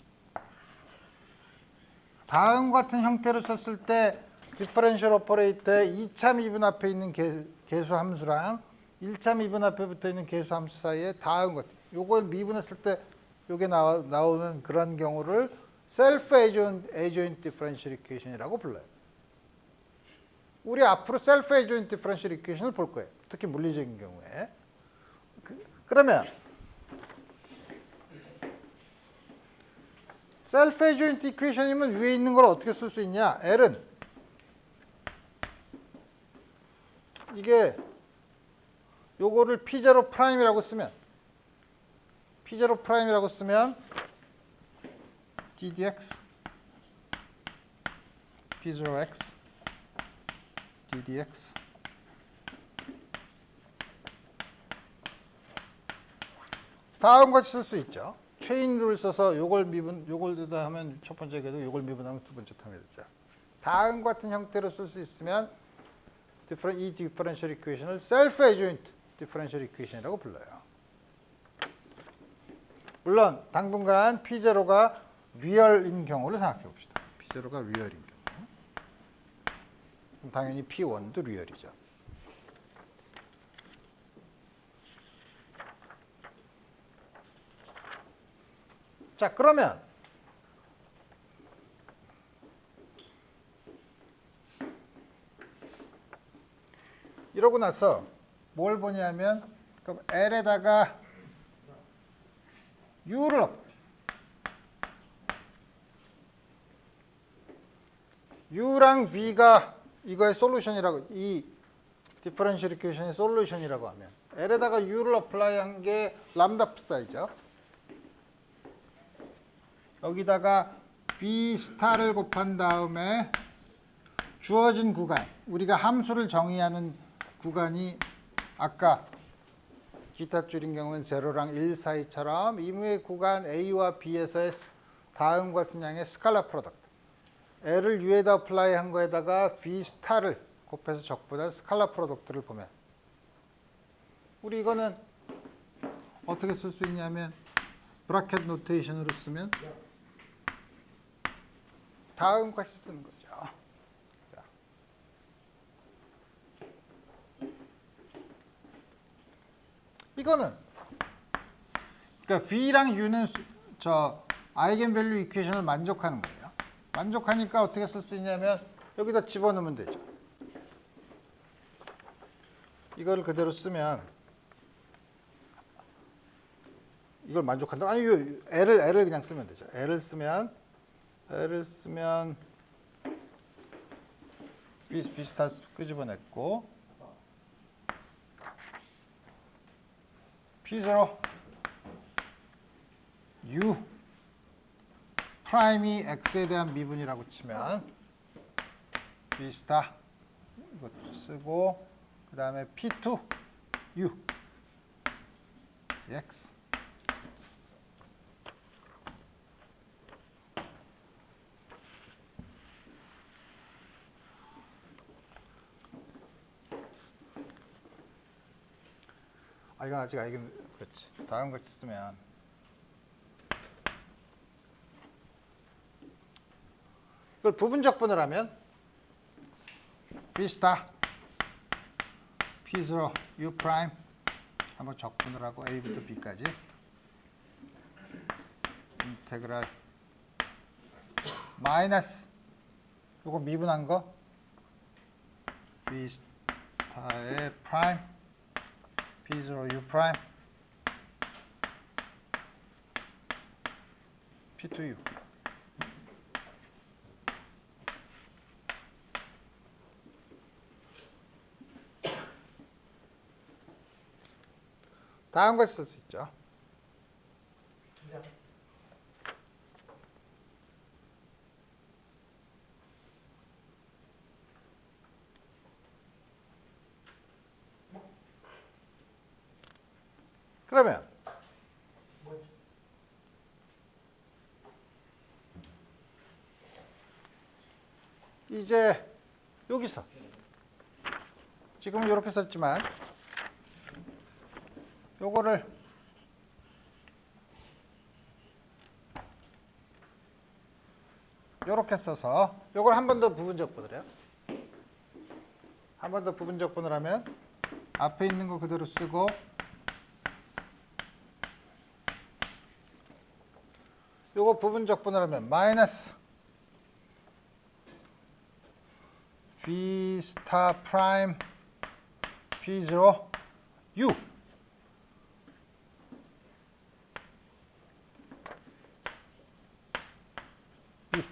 S1: 다음과 같은 형태로 썼을 때 디퍼런셜 오퍼레이터의 2차 미분 앞에 있는 계수 함수랑 1차 미분 앞에 붙어 있는 계수 함수 사이에 다음과 같은, 요걸 미분했을 때 요게 나오는 그런 경우를 셀프 에조인트 디퍼런셜 이퀘이션이라고 불러요. 우리 앞으로 셀프 에조인트 디퍼런셜 이퀘이션을 볼 거예요. 특히 물리적인 경우에. 그러면 셀프 에조인트 이퀘이션이면 위에 있는 걸 어떻게 쓸 수 있냐? L은 이게 요거를 P0 프라임이라고 쓰면 ddx P0x ddx 다음과 같이 쓸 수 있죠. 체인 룰을 써서 요걸 하면 첫 번째 궤도, 요걸 미분하면 두 번째 텀이 되죠. 다음과 같은 형태로 쓸 수 있으면 이 디퍼런셜 이퀘이션을 셀프 에조인트 디퍼런셜 이퀘이션이라고 불러요. 물론 당분간 P0가 리얼인 경우를 생각해 봅시다. P0가 리얼인 경우. 그럼 당연히 P1도 리얼이죠. 자, 그러면 이러고 나서 뭘 보냐면, 그럼 L에다가 U랑 V가 이거의 솔루션이라고, 이 디퍼런셜 이퀘이션의 솔루션이라고 하면 L에다가 U를 어플라이 한 게 람다 사이죠. 여기다가 V 스타를 곱한 다음에 주어진 구간, 우리가 함수를 정의하는 구간이 아까 기타 줄인 경우는 0랑 1 사이처럼 이무의 구간 A와 B에서의 다음과 같은 양의 스칼라 프로덕트. L을 U에다 어플라이 한 거에다가 V 스타를 곱해서 적분한 스칼라 프로덕트를 보면 우리 이거는 어떻게 쓸 수 있냐면 브라켓 노테이션으로 쓰면 다음과 같이 쓰는 거죠. 이거는 그러니까 V랑 U는 저 아이겐밸류 이퀘이션을 만족하는 거예요. 만족하니까 어떻게 쓸 수 있냐면 여기다 집어넣으면 되죠. 이거를 그대로 쓰면 이걸 만족한다. 아니 L을 그냥 쓰면 되죠. L을 쓰면 V 스타 끄집어냈고 P0 U 프라임이 X에 대한 미분이라고 치면 V 스타 이것도 쓰고 그 다음에 P2 U X 이건 아직 알긴 그렇지. 다음 같이 쓰면 이걸 부분 적분을 하면 V 스타 P0 U 프라임 한번 적분을 하고 A부터 B까지 인테그랄 마이너스 요거 미분한 거 V 스타의 프라임 P0 U 프라임 P2U 다음 것을 쓸 수 있죠. 그러면 이제 여기서 지금은 이렇게 썼지만 요거를 요렇게 써서 요걸 한 번 더 부분 적분을 해요. 한 번 더 부분 적분을 하면 앞에 있는 거 그대로 쓰고 요거 부분 적분을 하면 마이너스 V 스타 프라임 P0 U B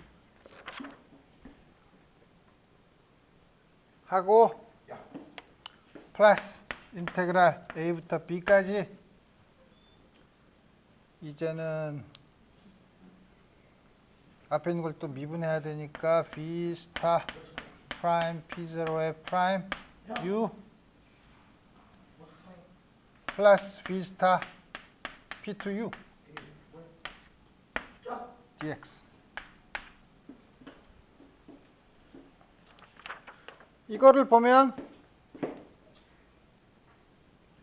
S1: 하고 플러스 인테그랄 A부터 B까지 이제는 앞에 있는 걸 또 미분해야 되니까 V 스타 프라임 P0의 프라임 U 플러스 V 스타 P2U dx 이거를 보면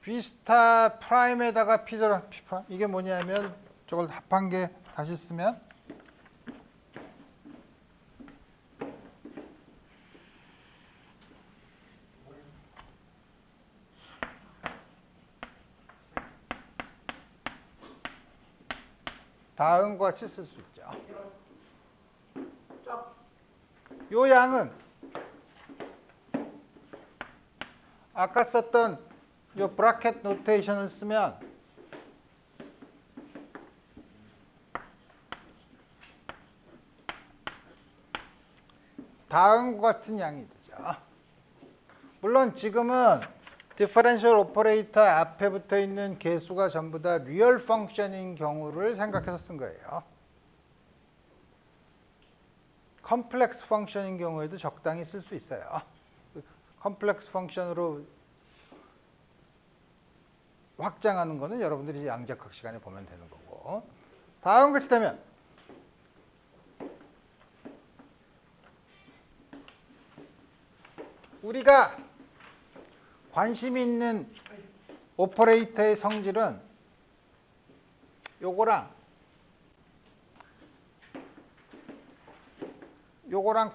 S1: V 스타 프라임에다가 P0 P 프라임 이게 뭐냐면 저걸 합한 게 다시 쓰면 다음과 같이 쓸 수 있죠. 요 양은 아까 썼던 요 브라켓 노테이션을 쓰면 다음과 같은 양이 되죠. 물론 지금은 디퍼런셜 오퍼레이터 앞에 붙어 있는 개수가 전부 다 리얼 펑션인 경우를 생각해서 쓴 거예요. 컴플렉스 펑션인 경우에도 적당히 쓸 수 있어요. 컴플렉스 펑션으로 확장하는 거는 여러분들이 양자극 시간에 보면 되는 거고. 다음 같이 되면 우리가 관심 있는 오퍼레이터의 성질은 요거랑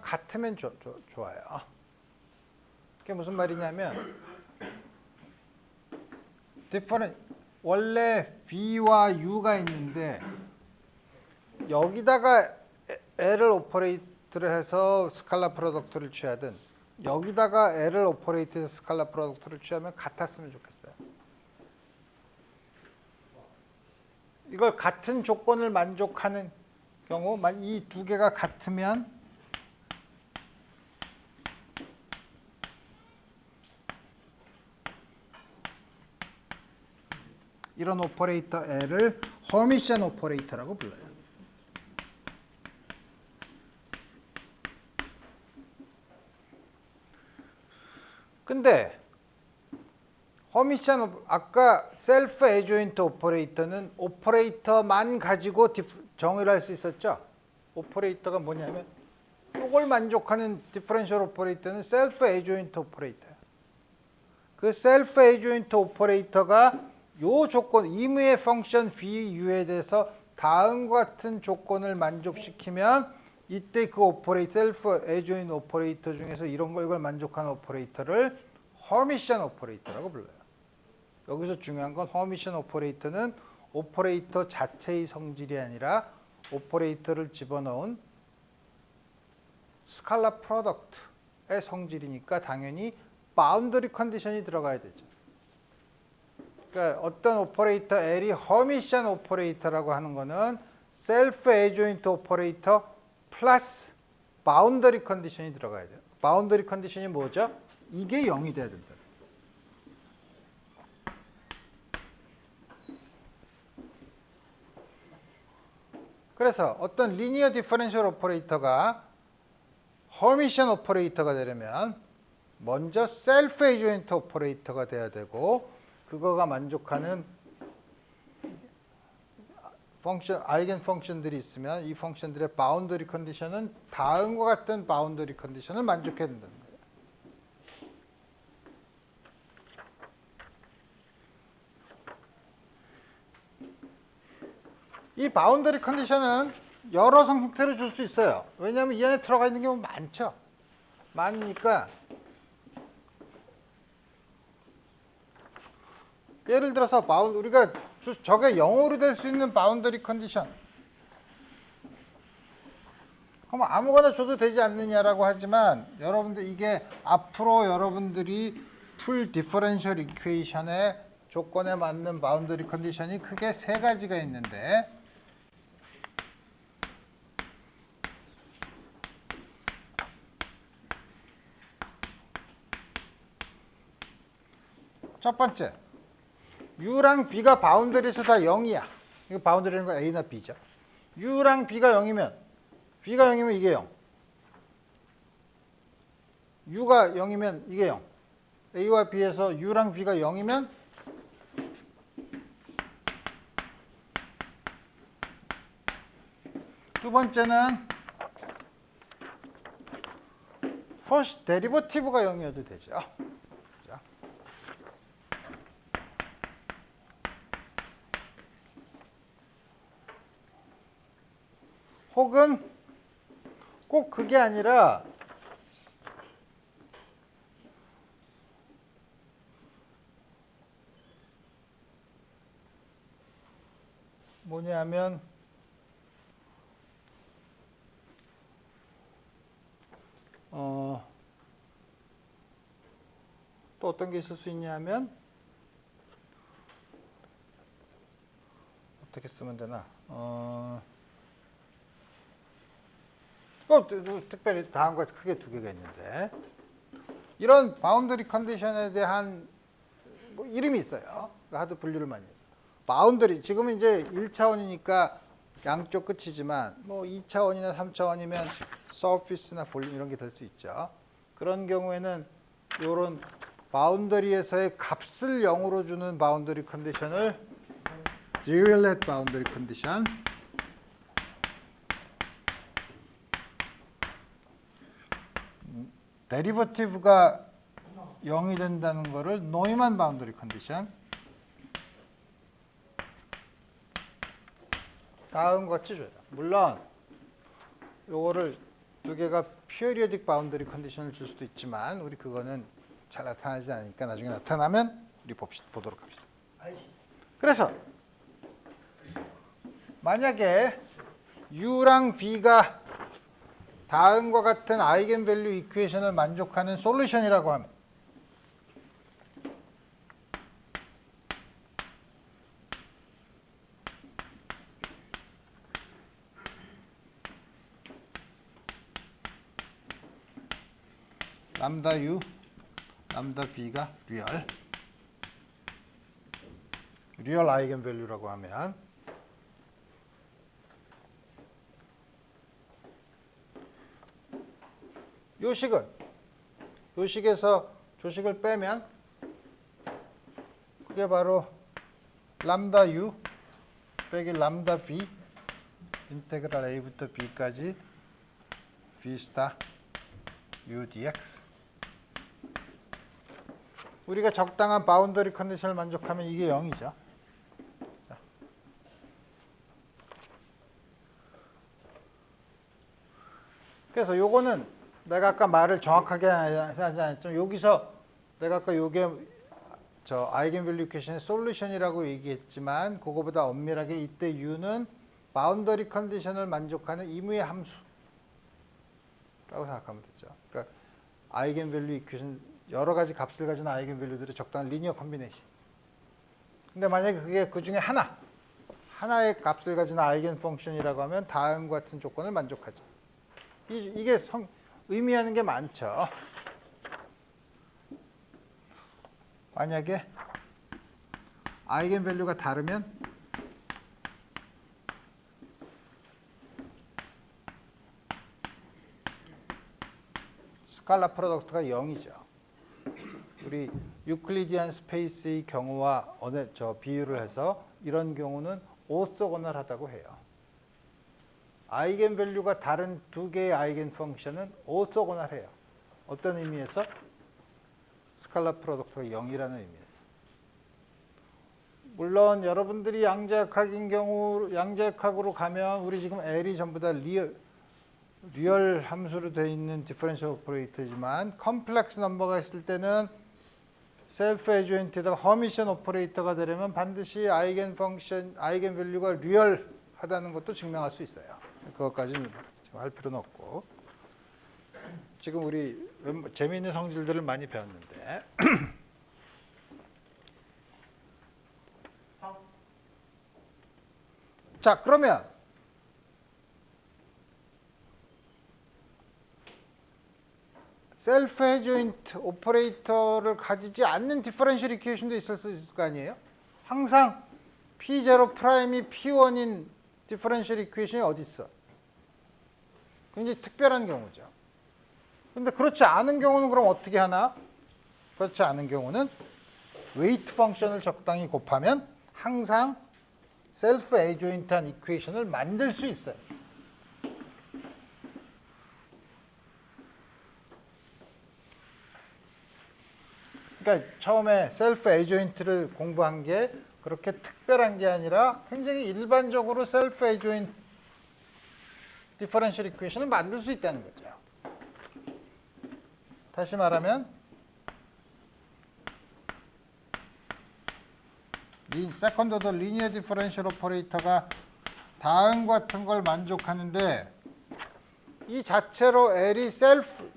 S1: 같으면 좋아요. 그게 무슨 말이냐면 원래 B와 U가 있는데 여기다가 L을 오퍼레이트를 해서 스칼라 프로덕트를 취하든 여기다가 L을 오퍼레이트해서 스칼라 프로덕트를 취하면 같았으면 좋겠어요. 이걸 같은 조건을 만족하는 경우 이 두 개가 같으면 이런 오퍼레이터 L을 허미션 오퍼레이터라고 불러요. 근데 허미션 아까 셀프 에조인트 오퍼레이터는 오퍼레이터만 가지고 정의를 할 수 있었죠. 오퍼레이터가 뭐냐면 이걸 만족하는 디퍼런셜 오퍼레이터는 셀프 에조인트 오퍼레이터예요. 그 셀프 에조인트 오퍼레이터가 요 조건 임의의 펑션 VU에 대해서 다음과 같은 조건을 만족시키면 이때 그 오퍼레이터 셀프 에조인 오퍼레이터 중에서 이걸 만족하는 오퍼레이터를 허미션 오퍼레이터라고 불러요. 여기서 중요한 건 허미션 오퍼레이터는 오퍼레이터 자체의 성질이 아니라 오퍼레이터를 집어넣은 스칼라 프로덕트의 성질이니까 당연히 바운더리 컨디션이 들어가야 되죠. 그러니까 어떤 오퍼레이터 L이 허미션 오퍼레이터라고 하는 거는 셀프 에조인트 오퍼레이터 플러스 바운더리 컨디션이 들어가야 돼요. 바운더리 컨디션이 뭐죠? 이게 0이 돼야 된다. 그래서 어떤 리니어 디퍼런셜 오퍼레이터가 허미션 오퍼레이터가 되려면 먼저 셀프 에조인트 오퍼레이터가 돼야 되고 그거가 만족하는 아이겐 펑션들이 있으면 이 펑션들의 바운더리 컨디션은 다음과 같은 바운더리 컨디션을 만족해야 된다는 거예요. 이 바운더리 컨디션은 여러 형태로 줄 수 있어요. 왜냐하면 이 안에 들어가 있는 게 많죠. 많으니까 예를 들어서 우리가 저게 0으로 될 수 있는 바운더리 컨디션. 그럼 아무거나 줘도 되지 않느냐라고 하지만 여러분들 이게 앞으로 여러분들이 풀 디퍼런셜 이퀘이션의 조건에 맞는 바운더리 컨디션이 크게 세 가지가 있는데 첫 번째 U랑 B가 바운더리에서 다 0이야. 이거 바운더리라는 건 A나 B죠. U랑 B가 0이면 B가 0이면 이게 0. U가 0이면 이게 0. A와 B에서 U랑 B가 0이면 두 번째는 퍼스트 데리버티브가 0이어도 되죠. 혹은 꼭 그게 아니라 뭐냐면 또 어떤 게 있을 수 있냐면 어떻게 쓰면 되나? 특별히 다음과 크게 두 개가 있는데 이런 바운더리 컨디션에 대한 뭐 이름이 있어요. 하도 분류를 많이 해서. 바운더리, 지금은 이제 1차원이니까 양쪽 끝이지만 뭐 2차원이나 3차원이면 서피스나 볼륨 이런 게 될 수 있죠. 그런 경우에는 이런 바운더리에서의 값을 0으로 주는 바운더리 컨디션을 Dirichlet 바운더리 컨디션, 데리버티브가 0이 된다는 거를 노이만 바운더리 컨디션, 다음 같이 줘요. 물론 요거를 두 개가 피어리어딕 바운더리 컨디션을 줄 수도 있지만 우리 그거는 잘 나타나지 않으니까 나중에 나타나면 우리 보도록 합시다. 그래서 만약에 U랑 B가 다음과 같은 아이겐밸류 이퀘이션을 만족하는 솔루션이라고 하면 람다 U, 람다 B가 리얼 아이겐밸류라고 하면 요식에서 조식을 빼면 그게 바로 람다 U 빼기 람다 B 인테그랄 A부터 B까지 V 스타 U dx. 우리가 적당한 바운더리 컨디션을 만족하면 이게 0이죠. 그래서 요거는 내가 아까 말을 정확하게 하지 않았지만 여기서 내가 아까 요게 저 아이겐밸류 이퀘이션의 솔루션이라고 얘기했지만 그거보다 엄밀하게 이때 U는 바운더리 컨디션을 만족하는 임의의 함수라고 생각하면 되죠. 그러니까 아이겐밸류 이퀘이션 여러 가지 값을 가진 아이겐밸류들의 적당한 리니어 컨비네이션. 근데 만약에 그게 그 중에 하나의 값을 가진 아이겐 펑션이라고 하면 다음과 같은 조건을 만족하죠. 이게 의미하는 게 많죠. 만약에 아이겐밸류가 다르면 스칼라 프로덕트가 0이죠. 우리 유클리디안 스페이스의 경우와 비유를 해서 이런 경우는 오토고널하다고 해요. 아이겐밸류가 다른 두 개의 아이겐 펑션은 오토고널해요. 어떤 의미에서? 스칼라 프로덕트가 0이라는 의미에서. 물론 여러분들이 양자역학으로 가면 우리 지금 L이 전부 다 리얼 함수로 되어 있는 디퍼런셜 오퍼레이터지만 컴플렉스 넘버가 있을 때는 셀프 에듀엔트에다가 허미션 오퍼레이터가 되려면 반드시 아이겐 밸류가 리얼하다는 것도 증명할 수 있어요. 그것까지는 지금 할 필요는 없고. 지금 우리 재미있는 성질들을 많이 배웠는데 자, 그러면 셀프 해조인트 오퍼레이터를 가지지 않는 디퍼런셜 이퀘이션도 있을 거 아니에요? 항상 P0 프라임이 P1인 디퍼런셜 이퀘이션이 어디 있어? 굉장히 특별한 경우죠. 근데 그렇지 않은 경우는 그럼 어떻게 하나? 그렇지 않은 경우는 웨이트 펑션을 적당히 곱하면 항상 셀프 에조인트한 이퀘이션을 만들 수 있어요. 그러니까 처음에 셀프 에조인트를 공부한 게 그렇게 특별한 게 아니라 굉장히 일반적으로 셀프 에조인트 디퍼런셜 이퀘이션을 만들 수 있다는 거죠. 다시 말하면 세컨드 오더 리니어 디퍼런셜 오퍼레이터가 다음과 같은 걸 만족하는데 이 자체로 L이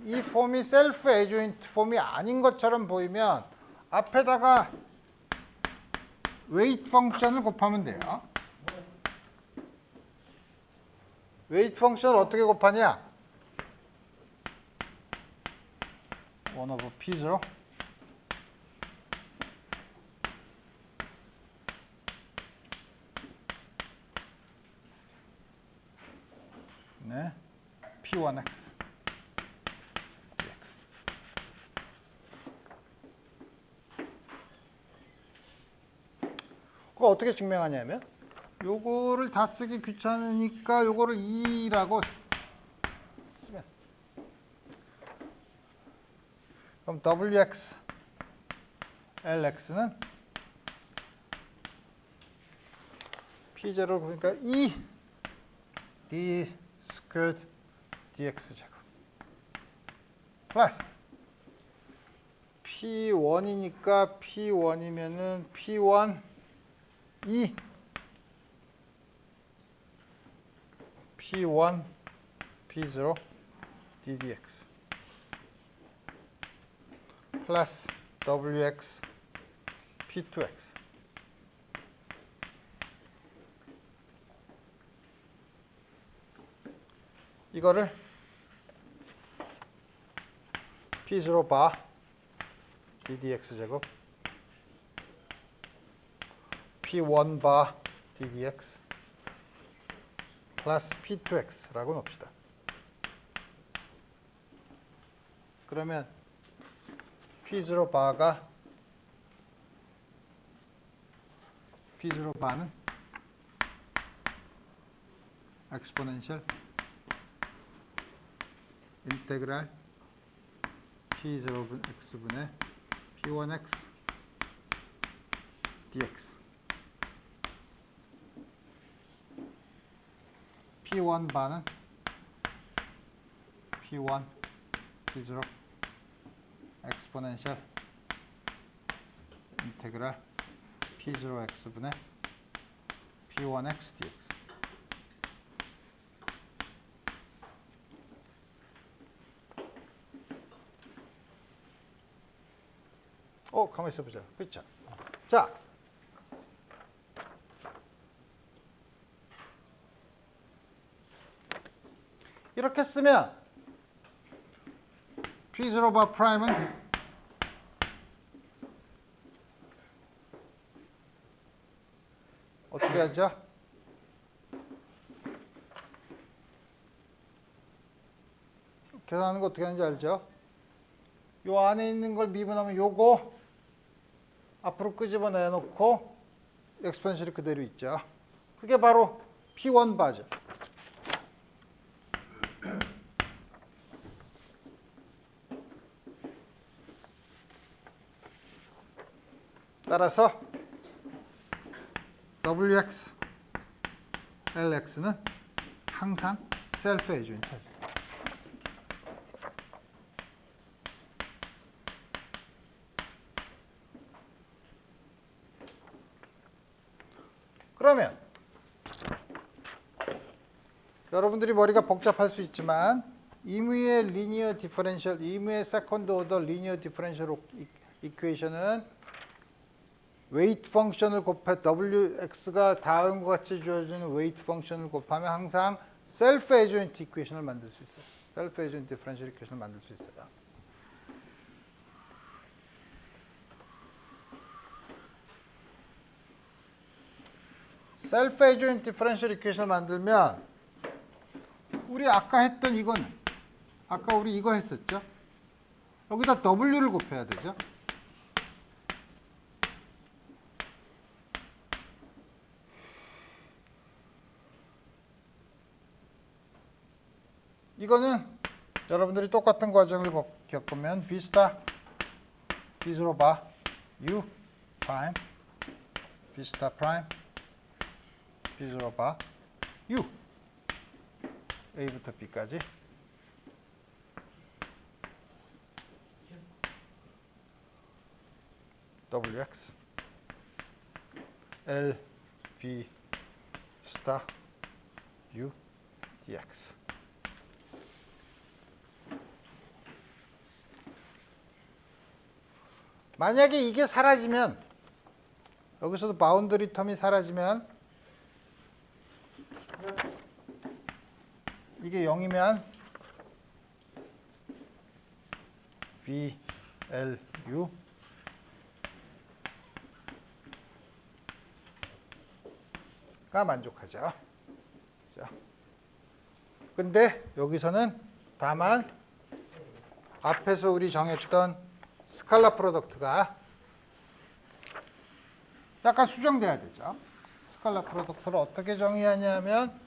S1: 이 폼이 셀프 에조인트 폼이 아닌 것처럼 보이면 앞에다가 웨이트 펑션을 곱하면 돼요. 웨이트 펑션을 어떻게 곱하냐? 1 over P0 네, P1x dx. 그거 어떻게 증명하냐면 요거를 다 쓰기 귀찮으니까 요거를 2라고 쓰면 그럼 wx lx는 p0를 보니까 2 d 스퀘어드 dx 제곱 플러스 p1이니까 p1이면은 p1 2 p1 p0 ddx 플러스 wx p2x 이거를 p0 바 ddx 제곱 p1 바 ddx 플러스 p2x라고 놓읍시다. 그러면 p0 바가 p0 바는 엑스포넨셜 인테그랄 p0분 x분의 p1x dx p1 바는 p1 p0 엑스포넨셜 인테그랄 p0x분의 p1x dx 가만히 있어보자. 그렇죠? 자, 이렇게 쓰면 P0 바 프라임은 어떻게 하죠? 계산하는 거 어떻게 하는지 알죠? 요 안에 있는 걸 미분하면 요거 앞으로 끄집어내 놓고 엑스ponential이 그대로 있죠. 그게 바로 P1 바죠. 따라서 WX, LX는 항상 셀프 에듀인트죠. 그러면 여러분들이 머리가 복잡할 수 있지만 임의의 리니어 디퍼런셜, 임의의 세컨드 오더 리니어 디퍼런셜 이퀘이션은 웨이트 펑션을 곱해 WX가 다음과 같이 주어지는 웨이트 펑션을 곱하면 항상 셀프 에듀인트 이퀘이션을 만들 수 있어요. 셀프 에듀인트 디퍼런셜 이퀘이션을 만들 수 있어요. 셀프 에듀인트 디퍼런셜 이퀘이션을 만들면 우리 아까 했던 이거는 아까 우리 이거 했었죠? 여기다 W를 곱해야 되죠? 이거는 여러분들이 똑같은 과정을 겪으면 V 스타 B0 바 U 프라임 V 스타 프라임 B0 바 U A부터 B까지 WX L V 스타 U DX 만약에 이게 사라지면 여기서도 바운더리 텀이 사라지면 이게 0이면 V LU 가 만족하죠. 자, 근데 여기서는 다만 앞에서 우리 정했던 스칼라 프로덕트가 약간 수정돼야 되죠. 스칼라 프로덕트를 어떻게 정의하냐면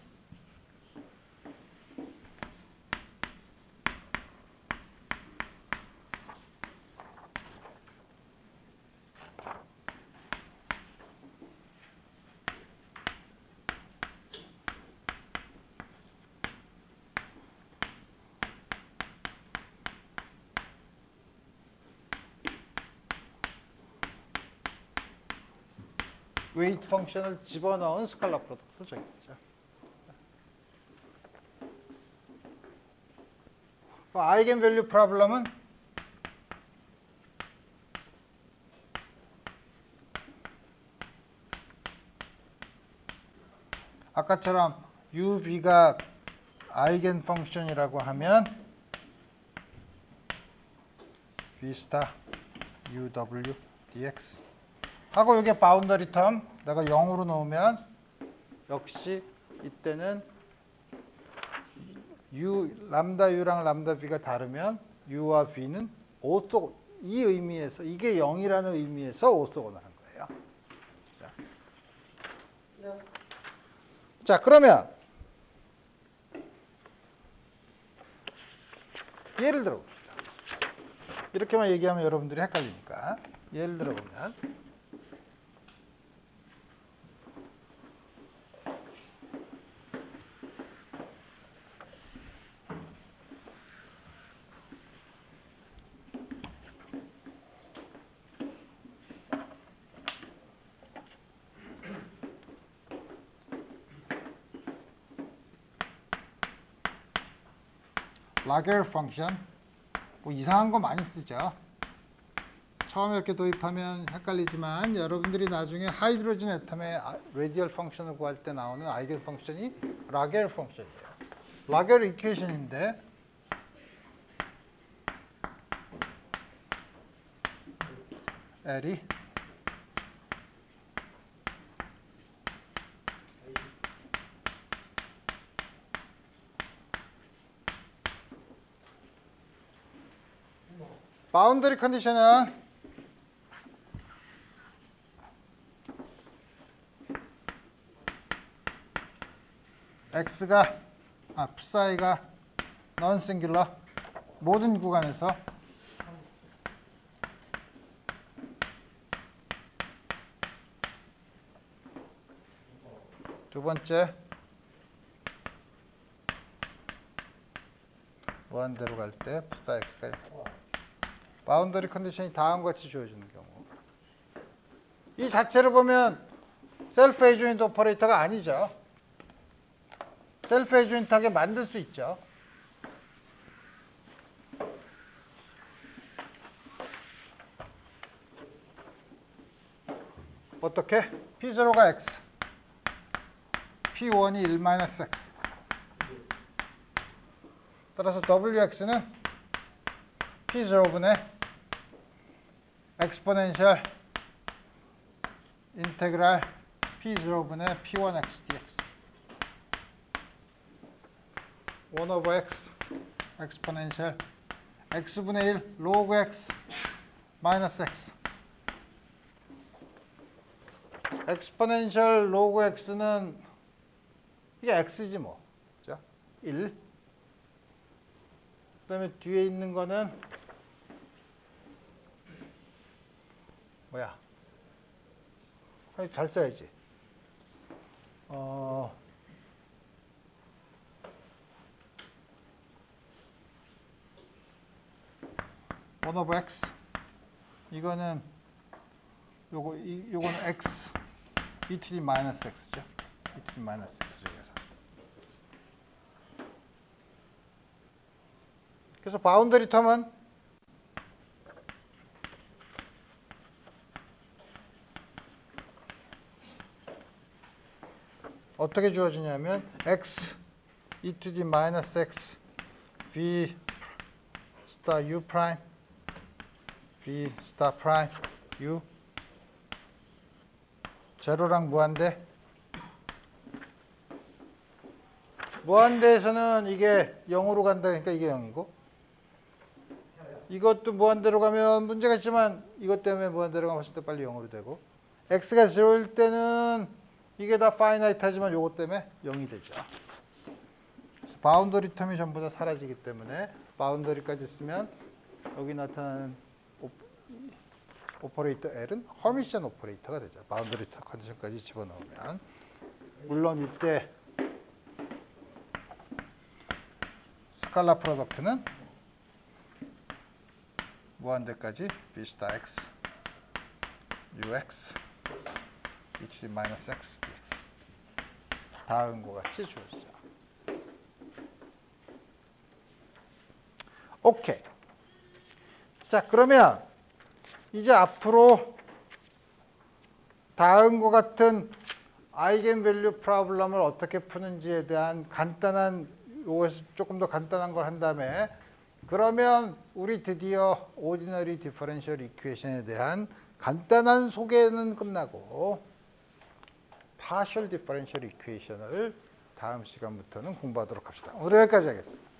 S1: 웨이트 펑션을 집어넣은 스칼라 프로덕트를 정했죠. 아이겐 밸류 프로블럼은 아까처럼 UB가 아이겐 펑션이라고 하면 V 스타 UW DX 하고 이게 바운더리 텀 내가 0으로 넣으면 역시 이때는 U 람다 U랑 람다 B가 다르면 U와 B는 오토 이 의미에서 이게 0이라는 의미에서 오토고널한 거예요. 자 그러면 예를 들어 봅시다. 이렇게만 얘기하면 여러분들이 헷갈리니까 예를 들어 보면 라겔 펑션 뭐 이상한 거 많이 쓰죠. 처음에 이렇게 도입하면 헷갈리지만 여러분들이 나중에 하이드로진 애텀의 레디얼 펑션을 구할 때 나오는 아이겐 펑션이 라겔 펑션이에요. 라겔 이퀘이션인데 L이 바운더리 컨디션은 x가 psi가 non singular 모든 구간에서 두 번째 무한대로 갈 때 psi x가 바운더리 컨디션이 다음과 같이 주어지는 경우 이 자체를 보면 셀프 에듀인트 오퍼레이터가 아니죠. 셀프 에듀인트하게 만들 수 있죠. 어떻게? P0가 X P1이 1-X 따라서 WX는 P0분의 엑스포넨셜 인테그랄 P0분의 P1X dx 1 over X 엑스포넨셜 X분의 1 로그 X 마이너스 X 엑스포넨셜 로그 X는 이게 X지 뭐 그죠? 1 그 다음에 뒤에 있는 거는 뭐야? 잘 써야지. 1 over x 이거는 요거는 x e to the 마이너스 x죠. e to the 마이너스 x죠. 그래서 바운더리 텀은 어떻게 주어지냐면 x e to the 마이너스 x v 스타 u 프라임 B 스타 프라임 U 제로랑 무한대. 무한대에서는 이게 0으로 간다. 그러니까 이게 0이고 이것도 무한대로 가면 문제가 있지만 이것 때문에 무한대로 가면 때 빨리 0으로 되고 x가 0일 때는 이게 다 파이나이트 하지만 요것 때문에 0이 되죠. 그래서 바운더리 텀이 전부 다 사라지기 때문에 바운더리까지 쓰면 여기 나타나는 오퍼레이터 L은 허미션 오퍼레이터가 되죠. 바운더리 컨디션까지 집어넣으면. 물론 이때 스칼라 프로덕트는 무한대까지 b 스타 x ux e to the minus x dx 다음과 같이 주어지죠. 오케이. 자, 그러면 이제 앞으로 다음과 같은 아이겐밸류 프로블럼을 어떻게 푸는지에 대한 간단한 요것을 조금 더 간단한 걸 한 다음에 그러면 우리 드디어 오디너리 디퍼런셜 이퀘이션에 대한 간단한 소개는 끝나고 파셜 디퍼런셜 이퀘이션을 다음 시간부터는 공부하도록 합시다. 오늘 여기까지 하겠습니다.